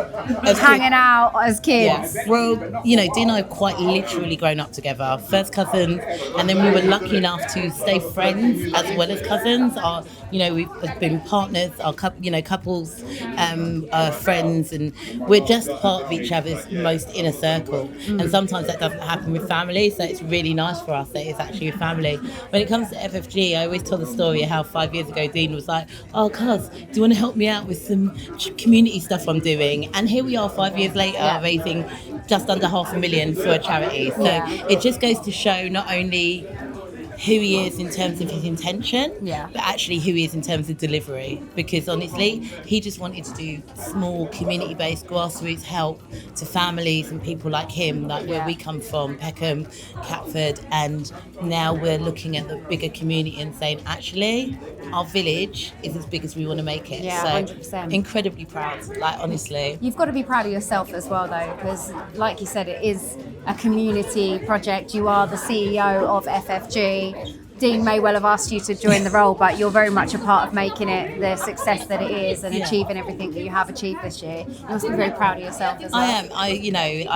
hanging out as kids. Yeah. Well, you know, Dean and I have quite literally grown up together. First cousins, and then we were lucky enough to stay friends as well as cousins. We've been partners, couples, friends, and we're just part of each other's most inner circle. And sometimes that doesn't happen with family, so it's really nice for us that it's actually a family. When it comes to FFG, I always tell the story of how 5 years ago Dean was like, "Oh, cuz, do you want to help me out with some community stuff I'm doing?" And here we are 5 years later, raising just under $500,000 for a charity. So it just goes to show not only who he is in terms of his intention, but actually who he is in terms of delivery. Because honestly, he just wanted to do small community-based grassroots help to families and people like him, like where we come from, Peckham, Catford, and now we're looking at the bigger community and saying, actually, our village is as big as we want to make it. Yeah, so 100%. Incredibly proud, like honestly. You've got to be proud of yourself as well, though, because like you said, it is a community project. You are the CEO of FFG. Dean may well have asked you to join the role, but you're very much a part of making it the success that it is and achieving everything that you have achieved this year. You must be very proud of yourself as well. I am.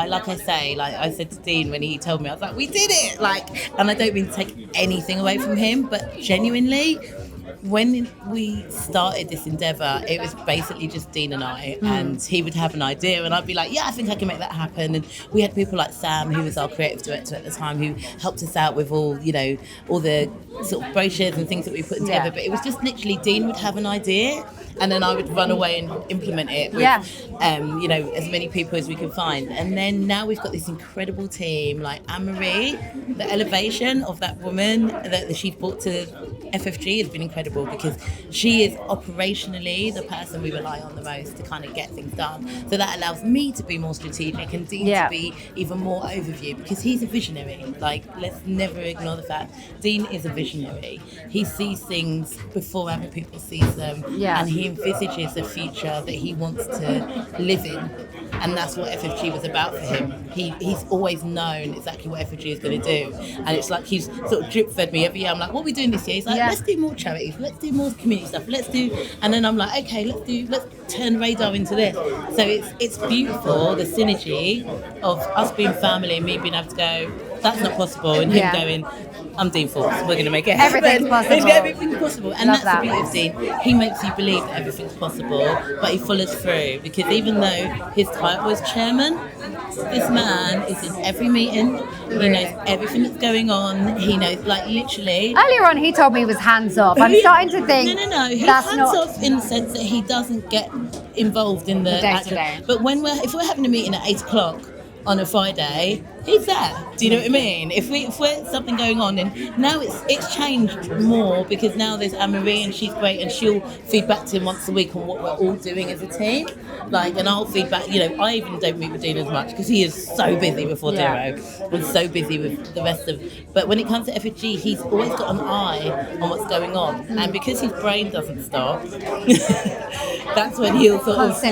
Like I said to Dean when he told me, I was like, we did it! And I don't mean to take anything away from him, but genuinely, when we started this endeavour, it was basically just Dean and I, and he would have an idea and I'd be like, yeah, I think I can make that happen. And we had people like Sam, who was our creative director at the time, who helped us out with all the sort of brochures and things that we put together. But it was just literally Dean would have an idea and then I would run away and implement it with, as many people as we could find. And then now we've got this incredible team like Anne-Marie. The elevation of that woman that she's brought to FFG has been incredible because she is operationally the person we rely on the most to kind of get things done. So that allows me to be more strategic and Dean to be even more overview because he's a visionary. Like, let's never ignore the fact Dean is a visionary. He sees things before other people see them, and he envisages a future that he wants to live in. And that's what FFG was about for him. He's always known exactly what FFG is going to do. And it's like he's sort of drip fed me every year. I'm like, what are we doing this year? He's like, let's do more charities, let's do more community stuff, and then I'm like, okay, let's turn radar into this. So it's beautiful, the synergy of us being family and me being able to go, that's not possible, and him going, I'm Dean Forbes, we're going to make it happen. Everything's possible. Everything's possible. And that's the beauty of Dean. He makes you believe that everything's possible, but he follows through. Because even though his title was chairman, this man is in every meeting. He knows everything that's going on. He knows, like, literally. Earlier on, he told me he was hands off. I'm starting to think. No. He's hands off in the sense that he doesn't get involved in the day-to-day. But if we're having a meeting at 8 o'clock on a Friday, he's there. Do you know what I mean? If we're something going on, and now it's changed more because now there's Anne-Marie and she's great and she'll feed back to him once a week on what we're all doing as a team. And I'll feedback. I even don't meet with Dean as much because he is so busy with Fordero and so busy with the rest of. But when it comes to FFG, he's always got an eye on what's going on, and because his brain doesn't stop, that's when he'll sort of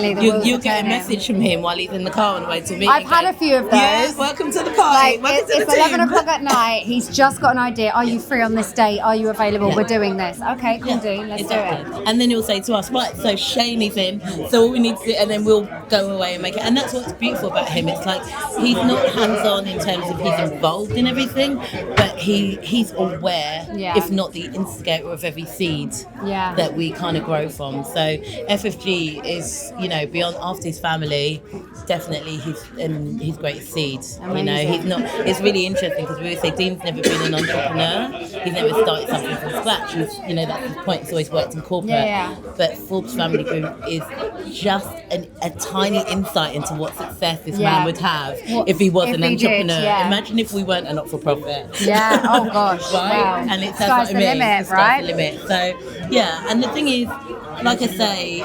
you'll get a message from him while he's in the car on the way to a meeting. I've had a few of those. Yes, welcome to the party. It's 11 o'clock at night. He's just got an idea. Are you free on this date? Are you available? We're doing this. Okay, cool, Dean. Let's do it. And then he'll say to us, right, so Shane is in. So all we need to do, and then we'll go away and make it. And that's what's beautiful about him. It's like he's not hands-on in terms of he's involved in everything, but he's aware, if not the instigator of every seed that we kind of grow from. So FFG is, beyond after his family, definitely his greatest seed. He's not. It's really interesting because we always say Dean's never been an entrepreneur. He's never started something from scratch. That's his point. He's always worked in corporate. But Forbes Family Group is just a tiny insight into what success this man would have if he was an entrepreneur. Imagine if we weren't a not-for-profit. Yeah. Oh gosh. Right. Wow. And it's Sky's the limit, right? Sky's the limit. So and the thing is, like I say,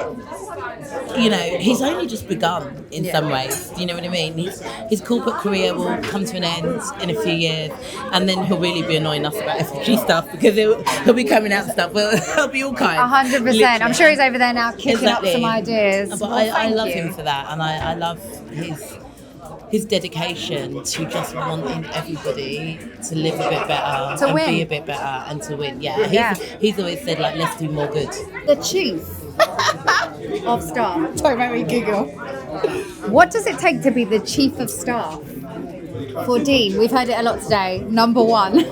you know, he's only just begun in some ways. Do you know what I mean? His corporate career will come to an end in a few years, and then he'll really be annoying us about FG stuff because he'll be coming out stuff. Well, he'll be all kinds. 100%. I'm sure he's over there now kicking up some ideas. But I love him for that, and I love his dedication to just wanting everybody to live a bit better, and be a bit better, and to win. Yeah. He's always said, like, let's do more good. The chief of staff. Don't make me giggle. What does it take to be the chief of staff? For Dean, we've heard it a lot today. Number one.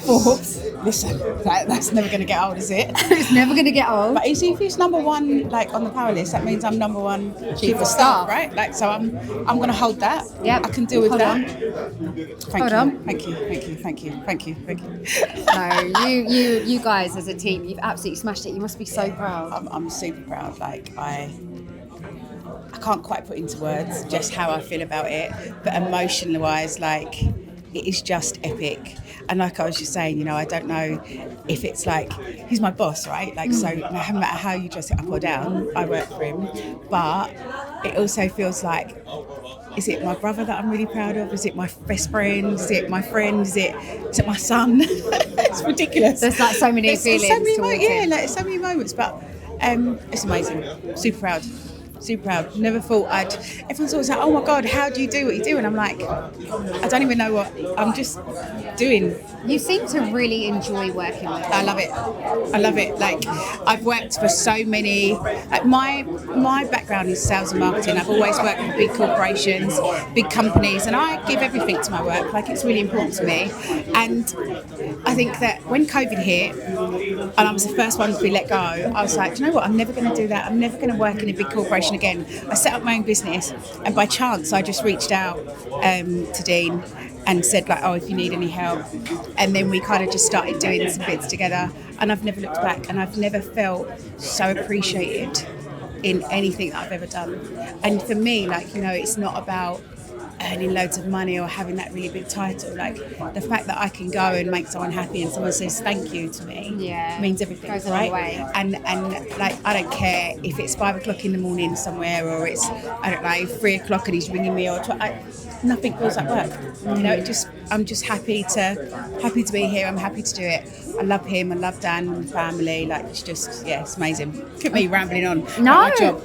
Forbes. Listen, that's never going to get old, is it? It's never going to get old. But if he's number one, like on the Powerlist, that means I'm number one chief of staff, right? Like, so I'm going to hold that. Yeah, I can deal with that. Thank you. No, you guys as a team, you've absolutely smashed it. You must be so proud. I'm super proud. Like I can't quite put into words just how I feel about it, but emotionally wise, like it is just epic. And like I was just saying, you know, I don't know if it's like, he's my boss, right? Like, so no matter how you dress it up or down, I work for him. But it also feels like, is it my brother that I'm really proud of? Is it my best friend? Is it my friend? Is it my son? It's ridiculous. There's like so many feelings. Like so many moments, but it's amazing. Super proud. Never thought everyone's always like, oh my God, how do you do what you do? And I'm like, I don't even know what I'm just doing. You seem to really enjoy working with them. I love it. Like, I've worked for so many, like my background is sales and marketing. I've always worked with big corporations, big companies, and I give everything to my work. Like, it's really important to me. And I think that when COVID hit, and I was the first one to be let go, I was like, do you know what? I'm never going to do that. I'm never going to work in a big corporation again. I set up my own business, and by chance I just reached out to Dean and said, like, oh, if you need any help. And then we kind of just started doing some bits together, and I've never looked back, and I've never felt so appreciated in anything that I've ever done. And for me, like, you know, it's not about earning loads of money or having that really big title. Like, the fact that I can go and make someone happy and someone says thank you to me means everything, goes right? a long way. And like, I don't care if it's 5 o'clock in the morning somewhere, or it's, I don't know, 3 o'clock and he's ringing me, or nothing feels like work. You know, I'm just happy to be here. I'm happy to do it. I love him. I love Dan and family. Like, it's just, it's amazing. Look at me rambling on. No, my job.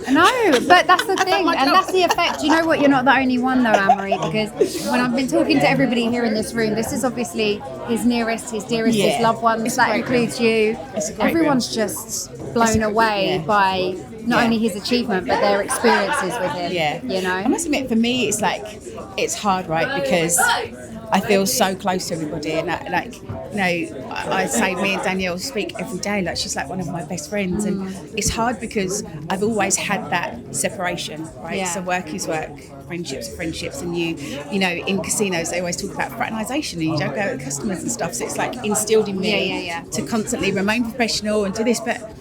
But that's the thing, and that's the effect. You know what? You're not the only one though, Anne-Marie, because when I've been talking to everybody here in this room, this is obviously his nearest, his dearest, his loved ones. That includes you. Everyone's just blown away by not only his achievement, but their experiences with him. Yeah. You know? I must admit, for me, it's like, it's hard, right? Because I feel so close to everybody, and I say me and Danielle speak every day. Like, she's like one of my best friends, and it's hard because I've always had that separation, right? So work is work, friendships are friendships, and you know, in casinos they always talk about fraternisation, and you don't go with customers and stuff. So it's like instilled in me to constantly remain professional and do this, but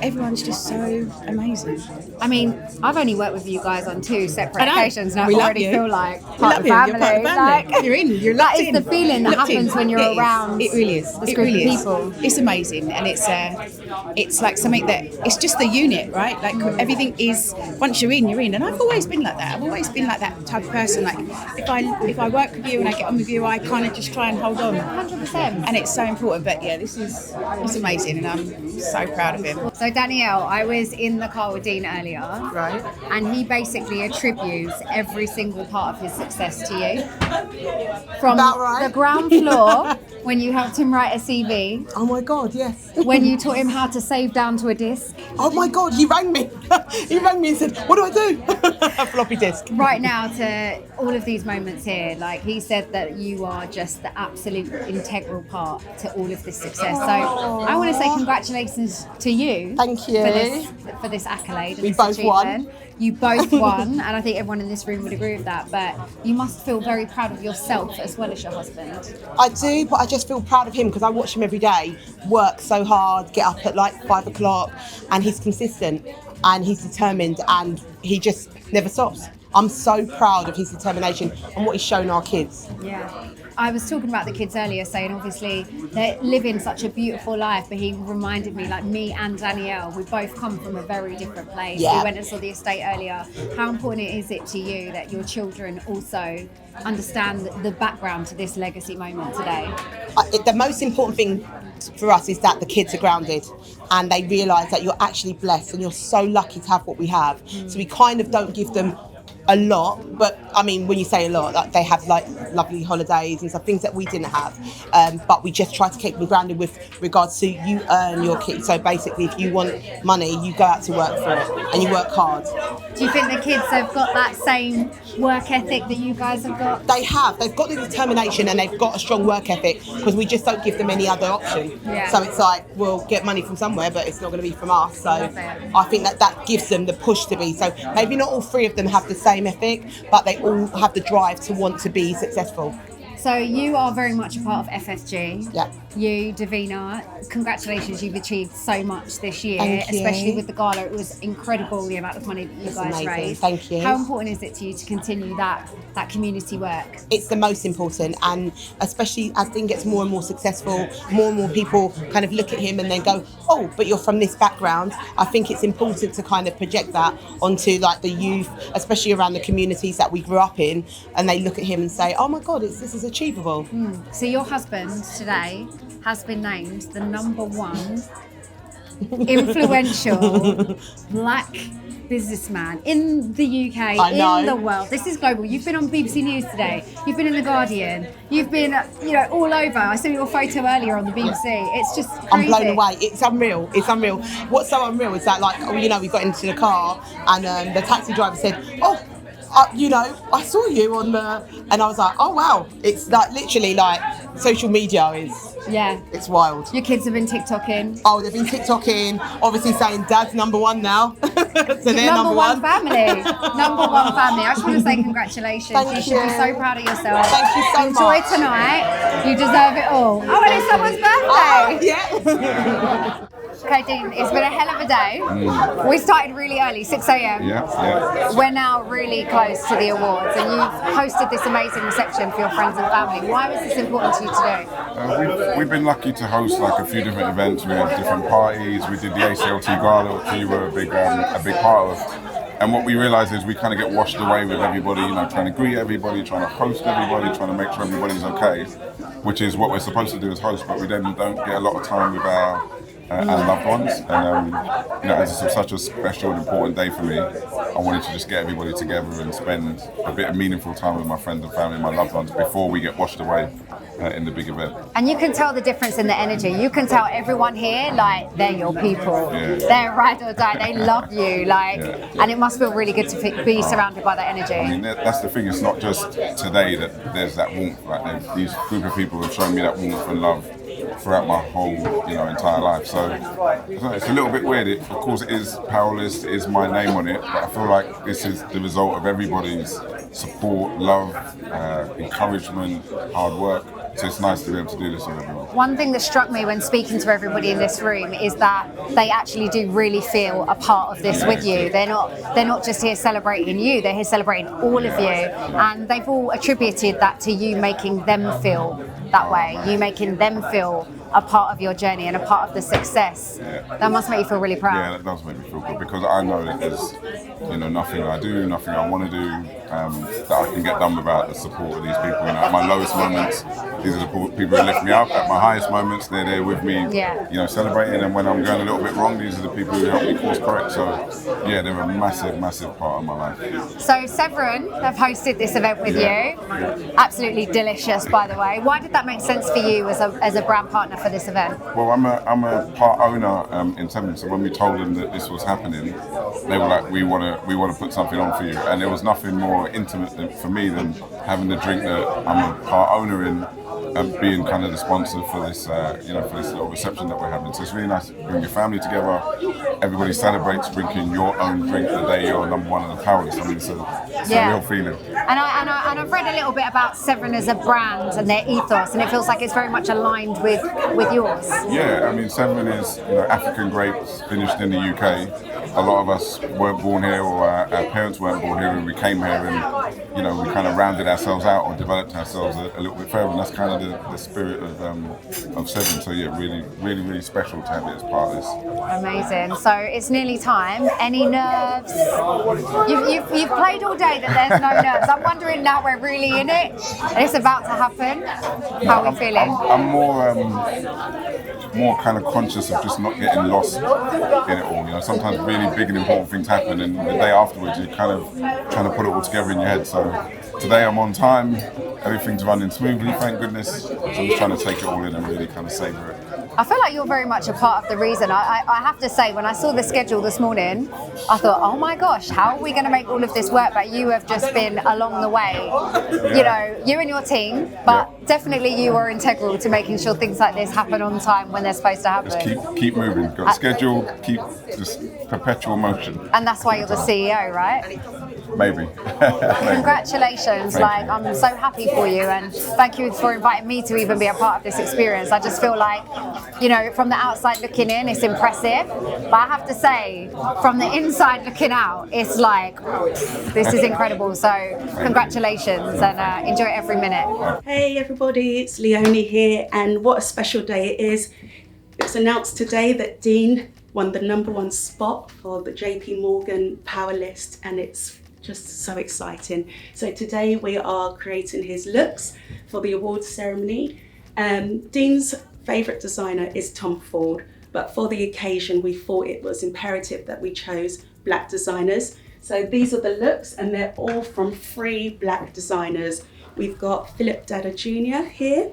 everyone's just so amazing. I mean, I've only worked with you guys on 2 separate occasions, and I already feel like part of the family. family. You're part of the family. You're in. You're locked in. That is the feeling that happens when you're around. It really is. This group of people. It's amazing, and it's like something that it's just the unit, right? Like, everything is, once you're in. And I've always been like that. I've always been like that type of person. Like, if I work with you and I get on with you, I kind of just try and hold on. 100%. And it's so important. But yeah, it's amazing, and I'm so proud of him. So Danielle, I was in the car with Dean earlier, right? And he basically attributes every single part of his success to you. From the ground floor, when you helped him write a CV. Oh my God, yes. When you taught him how to save down to a disc. Oh my God, he rang me. He rang me and said, what do I do? A floppy disk. Right now, to all of these moments here, like, he said that you are just the absolute integral part to all of this success. So I want to say congratulations to you. Thank you. For this accolade. And We this both achievement. won. You both won, and I think everyone in this room would agree with that, but you must feel very proud of yourself as well as your husband. I do, but I just feel proud of him because I watch him every day work so hard, get up at like 5 o'clock, and he's consistent and he's determined, and he just never stops. I'm so proud of his determination and what he's shown our kids. Yeah. I was talking about the kids earlier, saying obviously they're living such a beautiful life, but he reminded me, like me and Danielle, we both come from a very different place. Yeah. We went and saw the estate earlier. How important is it to you that your children also understand the background to this legacy moment today? The most important thing for us is that the kids are grounded and they realise that you're actually blessed and you're so lucky to have what we have. So we kind of don't give them a lot, but I mean, when you say a lot, like they have like lovely holidays and stuff, things that we didn't have, but we just try to keep them grounded with regards to you earn your kids. So basically, if you want money, you go out to work for it and you work hard. Do you think the kids have got that same work ethic that you guys have got? They have. They've got the determination and they've got a strong work ethic because we just don't give them any other option. Yeah. So it's like, we'll get money from somewhere, but it's not going to be from us. So I think that gives them the push to be. So maybe not all three of them have the same ethic, but they all have the drive to want to be successful. So you are very much a part of FSG. Yeah. You, Davina, congratulations, you've achieved so much this year, Thank you. especially with the gala. It was incredible, the amount of money that you It's guys amazing. raised. Thank you. How important is it to you to continue that community work? It's the most important, and especially as Dean gets more and more successful, more and more people kind of look at him and then go, oh, but you're from this background. I think it's important to kind of project that onto like the youth, especially around the communities that we grew up in, and they look at him and say, oh my God, this is achievable. So your husband today has been named the #1 influential black businessman in the UK, in the world. This is global. You've been on BBC News today. You've been in The Guardian. You've been, all over. I saw your photo earlier on the BBC. It's just crazy. I'm blown away. It's unreal. It's unreal. What's so unreal is that, like, we got into the car and the taxi driver said, oh, I saw you on the, and I was like, oh wow, it's like literally like social media is, it's wild. Your kids have been TikToking. Oh, they've been TikToking, obviously saying dad's #1 now. So they're #1 family. #1 family. I just want to say congratulations. Thank you should be so proud of yourself. Thank you so Enjoy much. tonight. You deserve it all. Oh, and it's someone's birthday. Yeah. Okay, Dean, it's been a hell of a day. We started really early, 6 a.m. Yeah. We're now really close to the awards, and you've hosted this amazing reception for your friends and family. Why was this important to you to do? We've been lucky to host like a few different events. We had different parties. We did the ACLT Gala, which you were a big part of. And what we realised is we kind of get washed away with everybody, trying to greet everybody, trying to host everybody, trying to make sure everybody's okay, which is what we're supposed to do as hosts, but we then don't get a lot of time with our loved ones. And as it's such a special and important day for me, I wanted to just get everybody together and spend a bit of meaningful time with my friends and family, my loved ones, before we get washed away in the big event. And you can tell the difference in the energy. You can tell everyone here, like, they're your people. Yeah. They're ride or die. They love you, and it must feel really good to be surrounded by that energy. I mean, that's the thing. It's not just today that there's that warmth. Like, these group of people have shown me that warmth and love throughout my whole, entire life. So it's a little bit weird. Of course, it is Powerlist, it is my name on it, but I feel like this is the result of everybody's support, love, encouragement, hard work. So it's nice to be able to do this with everyone. One thing that struck me when speaking to everybody in this room is that they actually do really feel a part of this with you. They're not just here celebrating you, they're here celebrating all of you. And they've all attributed that to you making them feel that way, you making them feel a part of your journey and a part of the success. That must make you feel really proud. Yeah, that does make me feel good, because I know that there's nothing I do, nothing I want to do that I can get done without the support of these people. At my lowest moments, these are the people who lift me up. At my highest moments, they're there with me, celebrating. And when I'm going a little bit wrong, these are the people who help me course correct. So yeah, they're a massive, massive part of my life. So Severin have hosted this event with you. Absolutely delicious, by the way. Why did that make sense for you as a brand partner for this event? Well, I'm a part owner in Severin, so when we told them that this was happening, they were like, we want to put something on for you, and there was nothing more intimate for me than having the drink that I'm a part owner in being kind of the sponsor for this, for this little reception that we're having. So it's really nice to bring your family together. Everybody celebrates drinking your own drink the day you're number one on the Powerlist. I mean, it's a real feeling. And I've read a little bit about Severn as a brand and their ethos, and it feels like it's very much aligned with yours. Yeah, I mean, Severn is African grapes finished in the UK. A lot of us weren't born here, or our parents weren't born here, and we came here and we kind of rounded ourselves out or developed ourselves a little bit further, and that's kind of the spirit of Severn. So yeah, really, really, really special to have it as part of this. Amazing. So it's nearly time. Any nerves? You've played all day that there's no nerves. I'm wondering now we're really in it and it's about to happen. How are we feeling? I'm more kind of conscious of just not getting lost in it all. Sometimes really big and important things happen, and the day afterwards you're kind of trying to put it all together in your head. So today I'm on time, everything's running smoothly, thank goodness. So I'm just trying to take it all in and really kind of savor it. I feel like you're very much a part of the reason. I have to say, when I saw the schedule this morning, I thought, oh my gosh, how are we going to make all of this work? But you have just been along the way, you and your team, but definitely you are integral to making sure things like this happen on time when they're supposed to happen. Just keep moving, got a schedule, keep just perpetual motion. And that's why you're the CEO, right? Maybe. Congratulations, I'm so happy for you, and thank you for inviting me to even be a part of this experience. I just feel like, from the outside looking in, it's impressive, but I have to say, from the inside looking out, it's like, this is incredible. So congratulations, and enjoy every minute. Hey everybody, it's Leonie here, and what a special day it is. It's announced today that Dean won the #1 spot for the JP Morgan Powerlist, and it's just so exciting. So today we are creating his looks for the awards ceremony. Dean's favourite designer is Tom Ford, but for the occasion we thought it was imperative that we chose black designers. So these are the looks, and they're all from 3 black designers. We've got Philip Dada Jr. here.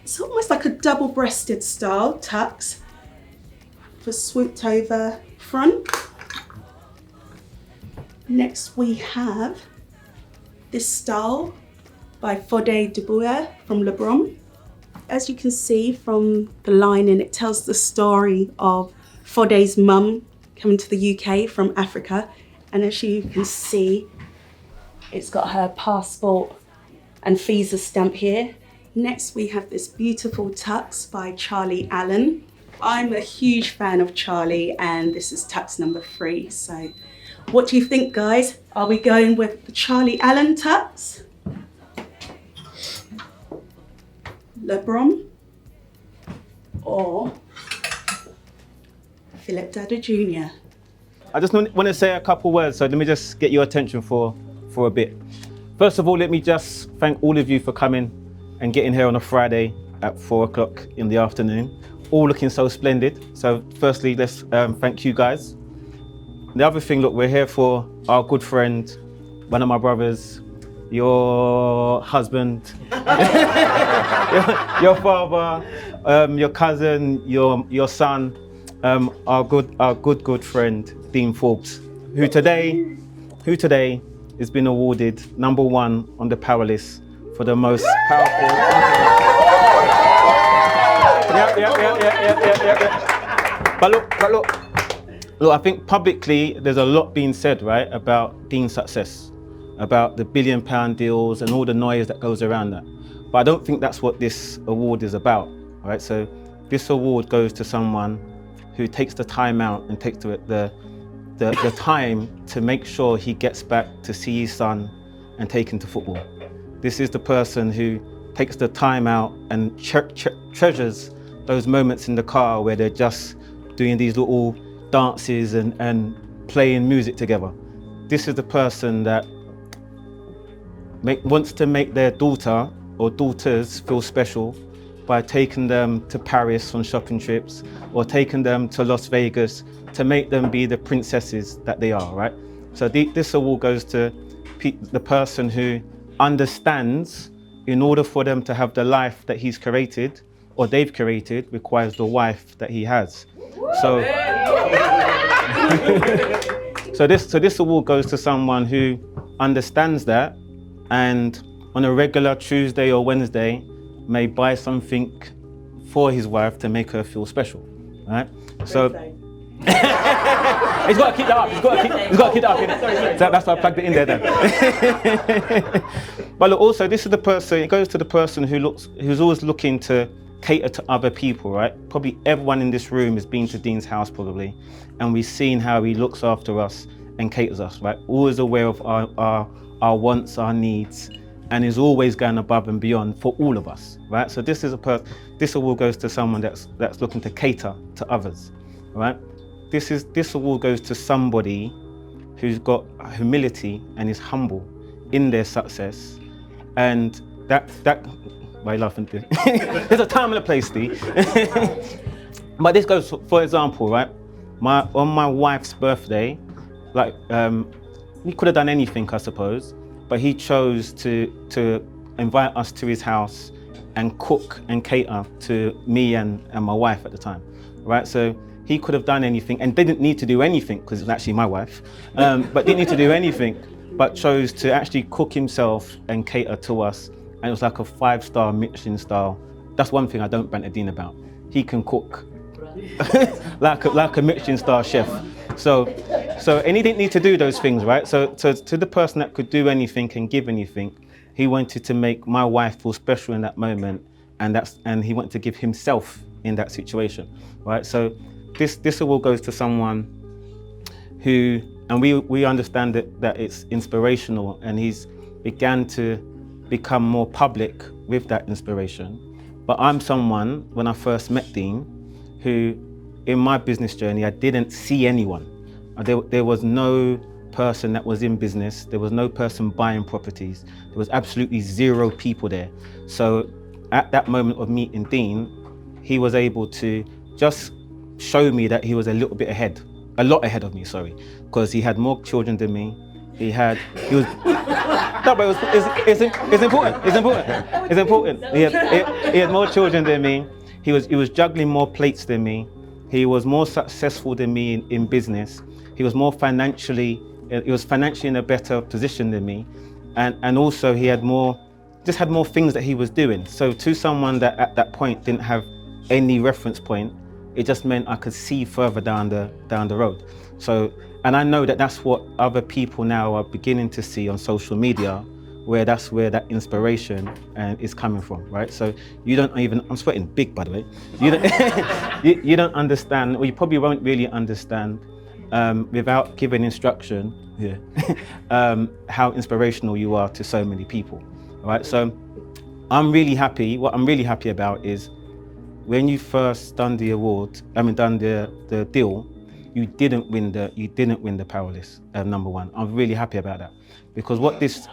It's almost like a double-breasted style tux for swooped over front. Next we have this style by Fode Dubois from Lebron. As you can see from the lining, it tells the story of Fode's mum coming to the UK from Africa. And as you can see, it's got her passport and visa stamp here. Next we have this beautiful tux by Charlie Allen. I'm a huge fan of Charlie, and this is tux number 3. So what do you think, guys? Are we going with the Charlie Allen tux, Lebron, or Philip Dada Jr.? I just want to say a couple words, so let me just get your attention for a bit. First of all, let me just thank all of you for coming and getting here on a Friday at 4 o'clock in the afternoon. All looking so splendid. So firstly, let's thank you guys. The other thing, look, we're here for our good friend, one of my brothers, your husband, your father, your cousin, your son, our good friend, Dean Forbes, who today has been awarded #1 on the Powerlist for the most powerful. Yeah. But look, I think publicly there's a lot being said, right, about Dean's success, about the £1 billion deals and all the noise that goes around that. But I don't think that's what this award is about, right? So this award goes to someone who takes the time out and takes the time to make sure he gets back to see his son and take him to football. This is the person who takes the time out and treasures those moments in the car where they're just doing these little dances and playing music together. This is the person that wants to make their daughter or daughters feel special by taking them to Paris on shopping trips or taking them to Las Vegas to make them be the princesses that they are, right? So this award goes to the person who understands, in order for them to have the life that he's created or they've created, requires the wife that he has. So this award goes to someone who understands that and on a regular Tuesday or Wednesday may buy something for his wife to make her feel special, right? So he's got to keep that up. He's got to keep that up. Innit? So that's why I plugged it in there then. But look, also this is the person. It goes to the person who's always looking to cater to other people, right? Probably everyone in this room has been to Dean's house probably, and we've seen how he looks after us and caters us, right? Always aware of our wants, our needs, and is always going above and beyond for all of us, right? So this is this award goes to someone that's looking to cater to others, right? This award goes to somebody who's got humility and is humble in their success, and that why are you laughing? There's a time and a place, Steve. But this goes, for example, right? On my wife's birthday, like he could have done anything, I suppose, but he chose to invite us to his house and cook and cater to me and my wife at the time, right? So he could have done anything and didn't need to do anything because it was actually my wife, but didn't need to do anything, but chose to actually cook himself and cater to us. And it was like a 5-star Michelin style. That's one thing I don't banter Dean about. He can cook like a Michelin star chef. So and he didn't need to do those things, right? So to the person that could do anything and give anything, he wanted to make my wife feel special in that moment, and he wanted to give himself in that situation, right? So this award goes to someone who, and we understand that it's inspirational, and he's began to become more public with that inspiration. But I'm someone, when I first met Dean, who in my business journey, I didn't see anyone. There was no person that was in business. There was no person buying properties. There was absolutely zero people there. So at that moment of meeting Dean, he was able to just show me that he was a lot ahead of me, sorry, because he had more children than me. It's important. He had more children than me. He was juggling more plates than me. He was more successful than me in business. He was financially in a better position than me. And also he had more things that he was doing. So to someone that at that point didn't have any reference point, it just meant I could see further down the road. So, and I know that that's what other people now are beginning to see on social media, that's where that inspiration is coming from, right? So you don't even, I'm sweating big, by the way. You don't understand, or you probably won't really understand without giving instruction, how inspirational you are to so many people, right? So I'm really happy. What I'm really happy about is when you first done the deal, you didn't win the Powerlist #1. I'm really happy about that, because what this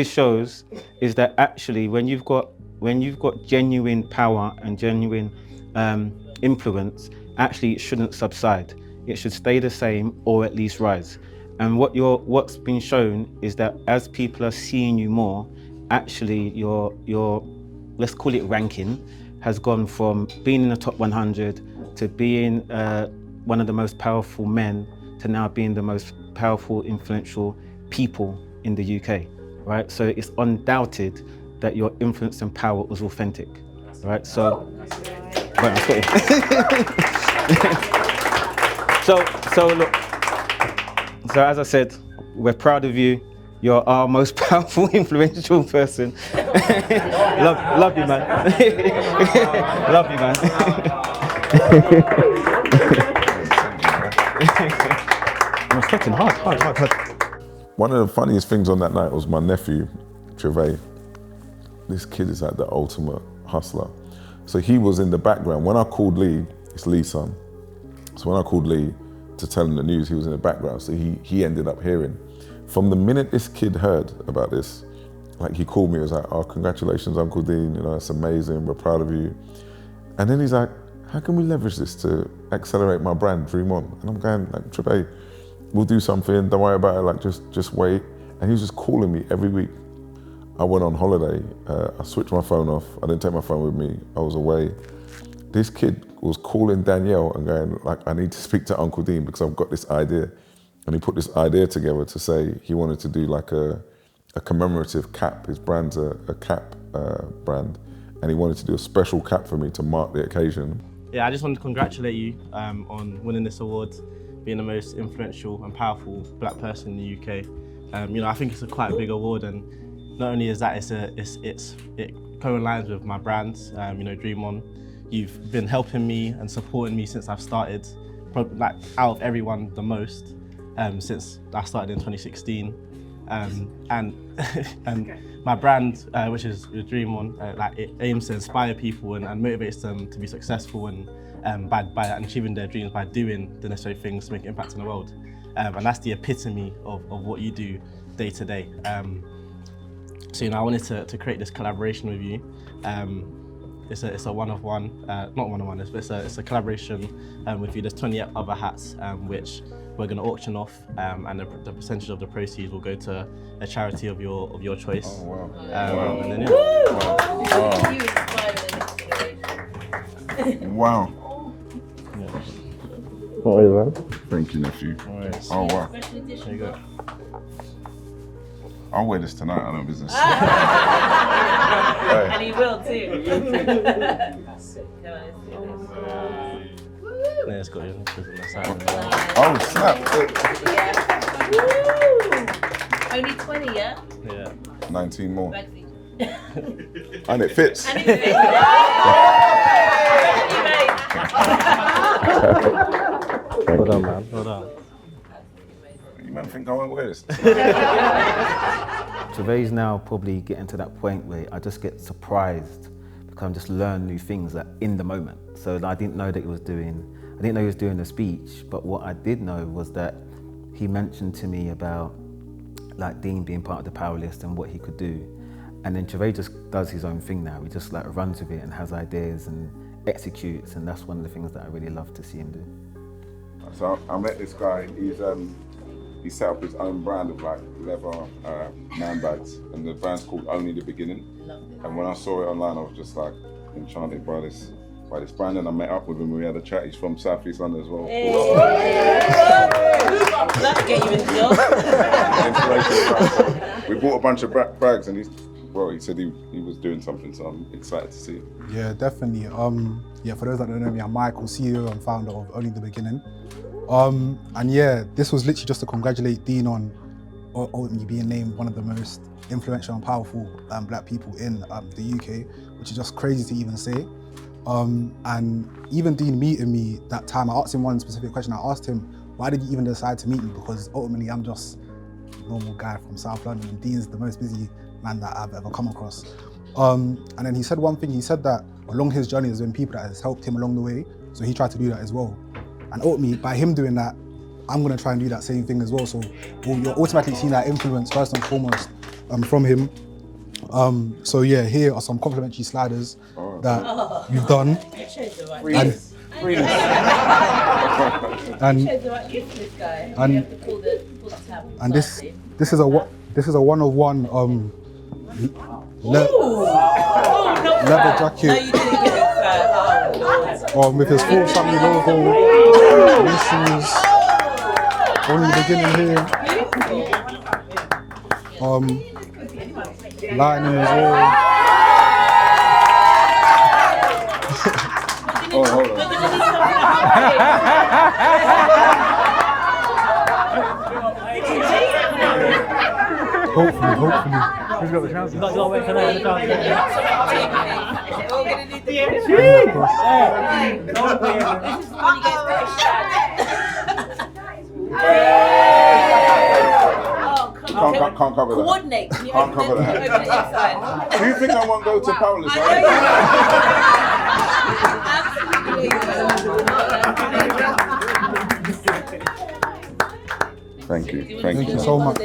shows is that actually when you've got genuine power and genuine influence, actually it shouldn't subside. It should stay the same or at least rise. And what's been shown is that as people are seeing you more, actually your let's call it ranking has gone from being in the top 100 to being one of the most powerful men to now being the most powerful, influential people in the UK, right? So it's undoubted that your influence and power was authentic, right? So, right, so look, so as I said, we're proud of you. You're our most powerful, influential person. love you, man. Love you, man. I'm sweating hard. One of the funniest things on that night was my nephew, Trevay. This kid is like the ultimate hustler. So he was in the background. When I called Lee, it's Lee's son. So when I called Lee to tell him the news, he was in the background. So he ended up hearing. From the minute this kid heard about this, like he called me, he was like, "Oh, congratulations, Uncle Dean, it's amazing, we're proud of you." And then he's like, "How can we leverage this to accelerate my brand, Dream On?" And I'm going, like, "Trevay, we'll do something, don't worry about it, like just wait." And he was just calling me every week. I went on holiday, I switched my phone off, I didn't take my phone with me, I was away. This kid was calling Danielle and going, like, "I need to speak to Uncle Dean because I've got this idea." And he put this idea together to say he wanted to do like a a commemorative cap. His brand's a cap brand, and he wanted to do a special cap for me to mark the occasion. Yeah, I just wanted to congratulate you on winning this award, being the most influential and powerful black person in the UK. You know, I think it's a quite a big award, and not only is that, it co-aligns with my brand, you know, Dream On. You've been helping me and supporting me since I've started, probably like out of everyone the most, since I started in 2016. And my brand, which is Dream On, like it aims to inspire people and motivates them to be successful and by achieving their dreams by doing the necessary things to make an impact in the world. And that's the epitome of what you do day to day. So, you know, I wanted to create this collaboration with you. It's a one-of-one, not one-of-one, it's a collaboration with you. There's 20 other hats, which we're going to auction off, and the percentage of the proceeds will go to a charity of your choice. Oh, wow. And then, Wow. What is that? Thank you, nephew. Alright. Oh, wow. There you go. I'll wear this tonight, I know business. And he will too. Yeah, it's got you. Oh, snap. Only 20, yeah? Yeah. 19 more. And it fits. And it fits. Hold on, man. Hold on. You man think I won't wear this? Gervais now probably getting to that point where I just get surprised because I just learn new things like, in the moment. So I didn't know that he was doing the speech, but what I did know was that he mentioned to me about like Dean being part of the Powerlist and what he could do. And then Gervais just does his own thing now. He just like runs with it and has ideas and executes, and that's one of the things that I really love to see him do. So I met this guy, he set up his own brand of like leather man bags, and the brand's called Only the Beginning. And when I saw it online, I was just like enchanted by this brand, and I met up with him. We had a chat. He's from South East London as well. That'll get you in the door. We bought a bunch of bags, and he said he was doing something, so I'm excited to see it. Yeah, definitely. Yeah, for those that don't know me, I'm Michael, CEO and founder of Only the Beginning. And yeah, this was literally just to congratulate Dean on ultimately being named one of the most influential and powerful black people in the UK, which is just crazy to even say. And even Dean meeting me that time, I asked him one specific question. I asked him, why did you even decide to meet me? Because ultimately I'm just a normal guy from South London, and Dean's the most busy man that I've ever come across. And then he said one thing, he said that along his journey there's been people that has helped him along the way, so he tried to do that as well. And ultimately, by him doing that, I'm gonna try and do that same thing as well. So you're automatically seeing that influence first and foremost from him. So yeah, here are some complimentary sliders that you've done. And this is a one-of-one leather jacket. No, you didn't give it first. With his full family logo, initials, Only the Beginning here. Lightning as well. Oh, hold on. Hopefully. Who's got the chance? We're gonna need the Can't cover that. Coordinate. Can't cover that. Do you think I won't go to Powerlist? Thank you so much.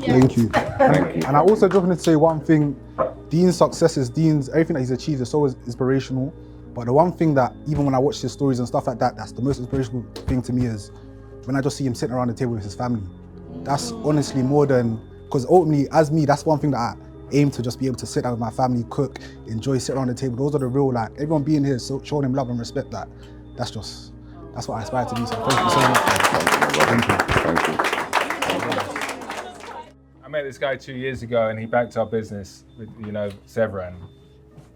Thank you. And I also just wanted to say one thing. Dean's successes, everything that he's achieved is so inspirational. But the one thing that, even when I watch his stories and stuff like that, that's the most inspirational thing to me is when I just see him sitting around the table with his family. That's honestly more than, because ultimately, as me, that's one thing that I aim to just be able to sit down with my family, cook, enjoy, sit around the table. Those are the real, like, everyone being here, so showing him love and respect, that's what I aspire to do. So thank you so much. Thank you. I I met this guy 2 years ago and he backed our business with, Severan.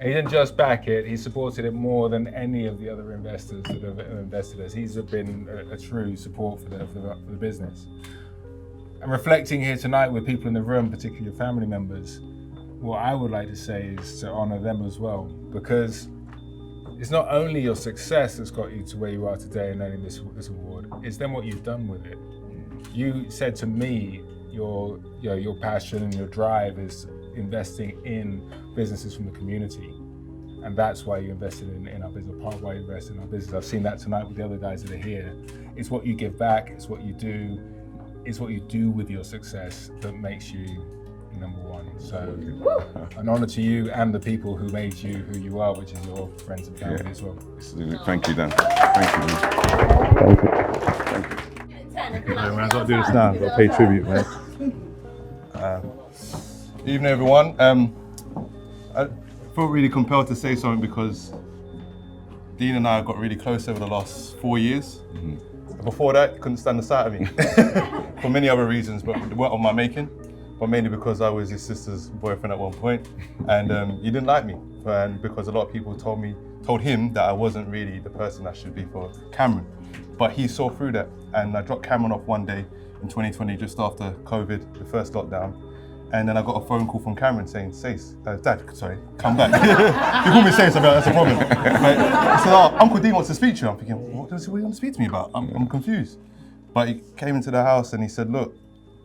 And he didn't just back it, he supported it more than any of the other investors that have invested us. He's been a true support for the business. And reflecting here tonight with people in the room, particularly your family members, what I would like to say is to honor them as well, because it's not only your success that's got you to where you are today and earning this award, it's then what you've done with it. You said to me, your passion and your drive is investing in businesses from the community. And that's why you invested in our business, part of why you invested in our business. I've seen that tonight with the other guys that are here. It's what you give back, it's what you do with your success that makes you number one. So an honor to you and the people who made you who you are, which is your friends and family as well. Thank you, Dan. Thank you. Thank you. Man, I've got to do this now. I've got to pay tribute, man. Evening, everyone. I feel really compelled to say something because Dean and I got really close over the last 4 years. Before that, you couldn't stand the sight of me for many other reasons, but they weren't of my making. But mainly because I was his sister's boyfriend at one point, and he didn't like me, and because a lot of people told him that I wasn't really the person I should be for Cameron. But he saw through that, and I dropped Cameron off one day in 2020, just after COVID, the first lockdown, and then I got a phone call from Cameron saying, Dad, come back. You call me Sace, that's a problem. But he said, Uncle Dean wants to speak to you. I'm thinking, what do you want to speak to me about? I'm confused. But he came into the house and he said, look,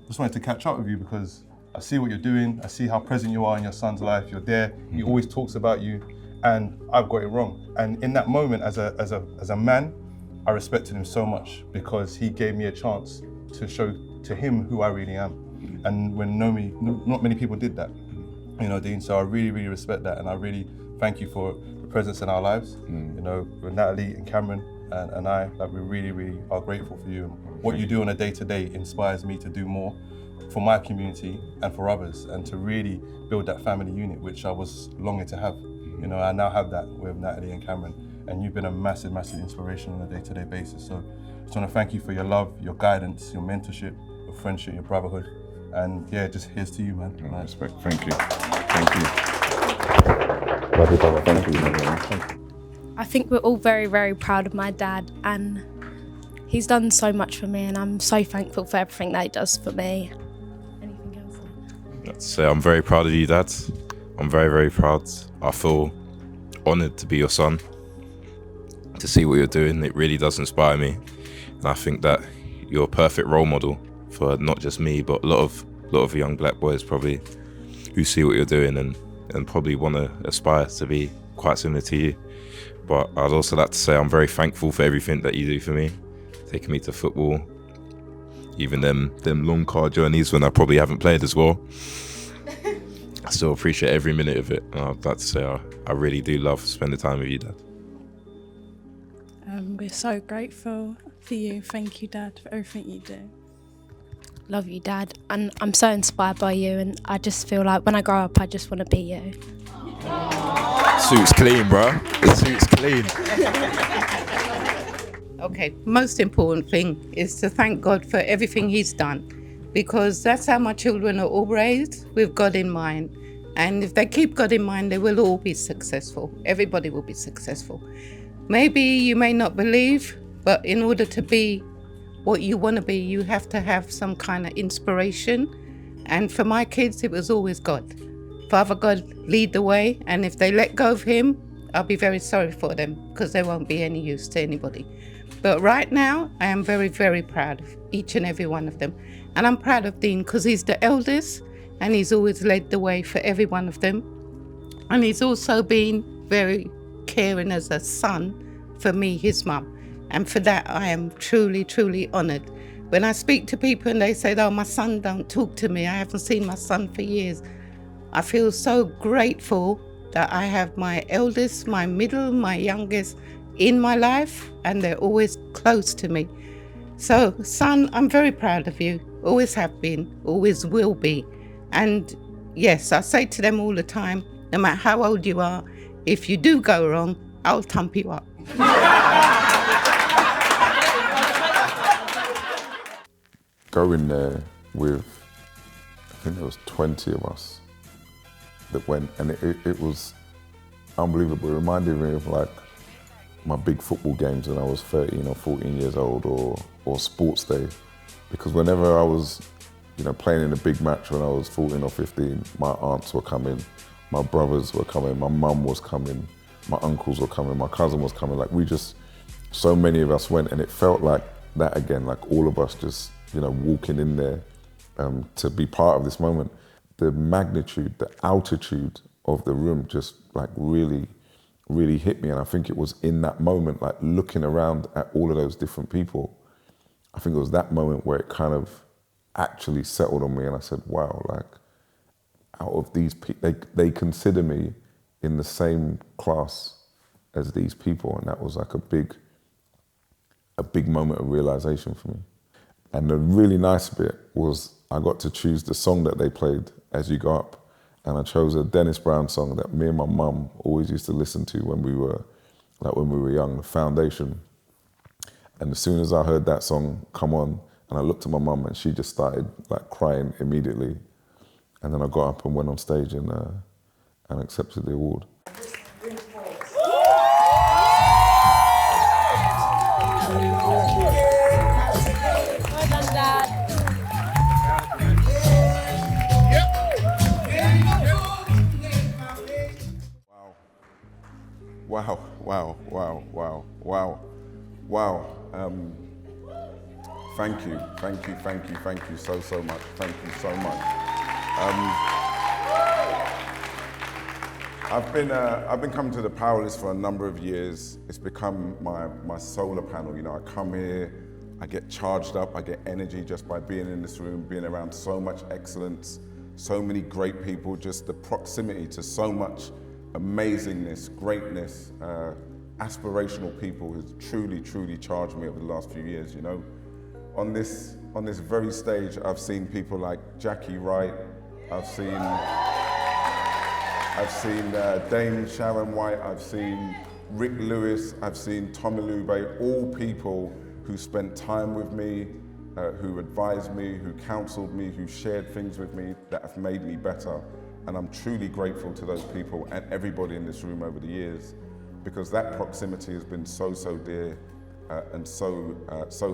just wanted to catch up with you because I see what you're doing. I see how present you are in your son's life. You're there. He always talks about you, and I've got it wrong. And in that moment, as a man, I respected him so much because he gave me a chance to show to him who I really am. And when not many people did that, Dean. So I really, really respect that, and I really thank you for the presence in our lives. With Natalie and Cameron and I, we really, really are grateful for you. And what you do on a day-to-day inspires me to do more for my community and for others, and to really build that family unit, which I was longing to have. I now have that with Natalie and Cameron, and you've been a massive, massive inspiration on a day-to-day basis. So I just want to thank you for your love, your guidance, your mentorship, your friendship, your brotherhood. And yeah, just here's to you, man. Respect. Thank you. Thank you. Love you, brother. Thank you. I think we're all very, very proud of my dad, and he's done so much for me, and I'm so thankful for everything that he does for me. Anything else? I'd say I'm very proud of you, Dad. I'm very, very proud. I feel honoured to be your son. To see what you're doing, it really does inspire me. And I think that you're a perfect role model for not just me, but a lot of young black boys probably who see what you're doing and probably want to aspire to be quite similar to you. But I'd also like to say I'm very thankful for everything that you do for me, taking me to football, even them long car journeys when I probably haven't played as well. I still appreciate every minute of it. And I'd like to say I really do love spending time with you, Dad. We're so grateful for you. Thank you, Dad, for everything you do. Love you, Dad, and I'm so inspired by you, and I just feel like when I grow up I just want to be you. Suit's clean, bro. The suit's clean. Okay, most important thing is to thank God for everything he's done, because that's how my children are all raised, with God in mind. And if they keep God in mind, they will all be successful. Everybody will be successful. Maybe you may not believe, but in order to be what you want to be, you have to have some kind of inspiration. And for my kids, it was always God. Father God, lead the way. And if they let go of him, I'll be very sorry for them, because they won't be any use to anybody. But right now, I am very, very proud of each and every one of them. And I'm proud of Dean because he's the eldest and he's always led the way for every one of them. And he's also been very caring as a son for me, his mum. And for that, I am truly, truly honoured. When I speak to people and they say, oh, my son don't talk to me, I haven't seen my son for years, I feel so grateful that I have my eldest, my middle, my youngest in my life, and they're always close to me. So, son, I'm very proud of you. Always have been, always will be. And yes, I say to them all the time, no matter how old you are, if you do go wrong, I'll thump you up. Going there with think there was 20 of us that went, and it was unbelievable. It reminded me of like my big football games when I was 13 or 14 years old, or sports day, because whenever I was, you know, playing in a big match when I was 14 or 15, my aunts were coming, my brothers were coming, my mum was coming, my uncles were coming, my cousin was coming. Like so many of us went, and it felt like that again, like all of us just, you know, walking in there to be part of this moment. The magnitude, the altitude of the room just like really hit me. And I think it was in that moment, like looking around at all of those different people, I think it was that moment where it kind of actually settled on me, and I said, wow, like out of these people, they consider me in the same class as these people. And that was like a big moment of realization for me. And the really nice bit was I got to choose the song that they played as you go up. And I chose a Dennis Brown song that me and my mum always used to listen to when we were young, The Foundation. And as soon as I heard that song come on, and I looked at my mum, and she just started like crying immediately. And then I got up and went on stage and accepted the award. Wow. Thank you so much. Thank you so much. I've been coming to the Powerlist for a number of years. It's become my solar panel. You know, I come here, I get charged up, I get energy just by being in this room, being around so much excellence, so many great people, just the proximity to so much amazingness, greatness, aspirational people has truly charged me over the last few years, you know. On this very stage, I've seen people like Jackie Wright, I've seen Dame Sharon White, I've seen Rick Lewis, I've seen Tommy Lube, all people who spent time with me, who advised me, who counseled me, who shared things with me that have made me better. And I'm truly grateful to those people and everybody in this room over the years, because that proximity has been so dear and so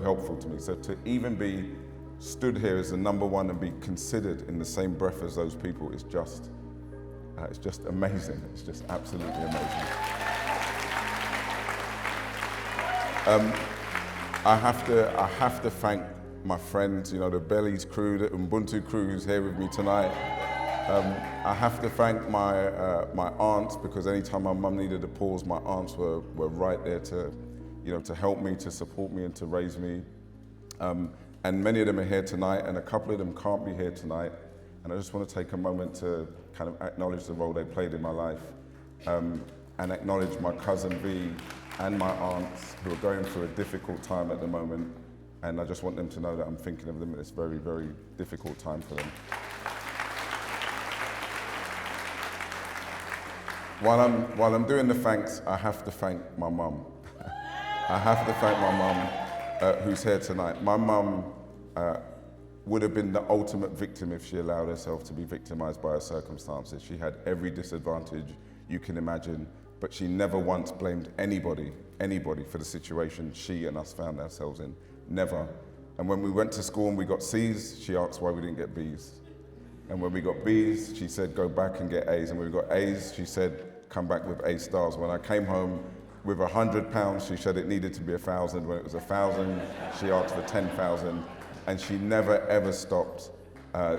helpful to me. So to even be stood here as the #1 and be considered in the same breath as those people is just, it's just amazing. It's just absolutely amazing. I have to thank my friends, you know, the Bellies crew, the Ubuntu crew who's here with me tonight. I have to thank my aunts, because anytime my mum needed a pause, my aunts were right there to, you know, to help me, to support me, and to raise me. And many of them are here tonight, and a couple of them can't be here tonight. And I just want to take a moment to kind of acknowledge the role they played in my life, and acknowledge my cousin V and my aunts who are going through a difficult time at the moment. And I just want them to know that I'm thinking of them at this very difficult time for them. While I'm doing the thanks, I have to thank my mum. I have to thank my mum, who's here tonight. My mum would have been the ultimate victim if she allowed herself to be victimized by her circumstances. She had every disadvantage you can imagine, but she never once blamed anybody for the situation she and us found ourselves in. Never. And when we went to school and we got C's, she asked why we didn't get B's. And when we got B's, she said, go back and get A's. And when we got A's, she said, come back with A stars. When I came home with £100, she said it needed to be 1,000. When it was 1,000, she asked for 10,000. And she never, ever stopped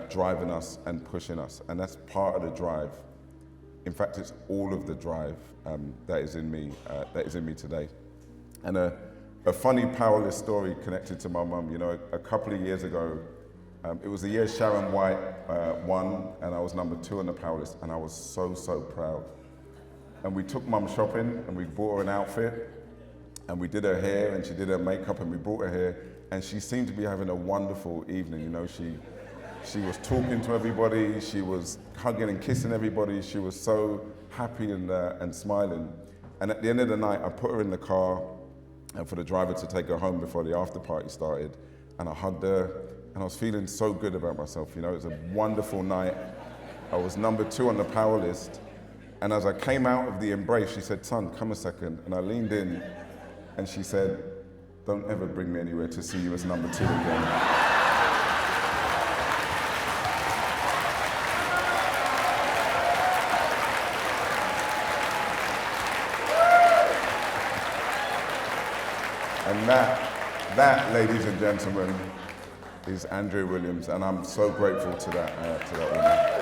driving us and pushing us. And that's part of the drive. In fact, it's all of the drive that is in me today. And a funny Powerlist story connected to my mum. You know, a couple of years ago, it was the year Sharon White won, and I was #2 on the Powerlist, and I was so proud. And we took mum shopping, and we bought her an outfit, and we did her hair, and she did her makeup, and we brought her here, and she seemed to be having a wonderful evening. You know, she was talking to everybody, she was hugging and kissing everybody, she was so happy and smiling. And at the end of the night, I put her in the car, and for the driver to take her home before the after party started. and I hugged her, and I was feeling so good about myself. You know, it was a wonderful night. I was number 2 on the Powerlist, and as I came out of the embrace, she said, "Son, come a second." And I leaned in, and she said, "Don't ever bring me anywhere to see you as number 2 again." And that, ladies and gentlemen, is Andrea Williams, and I'm so grateful to that woman.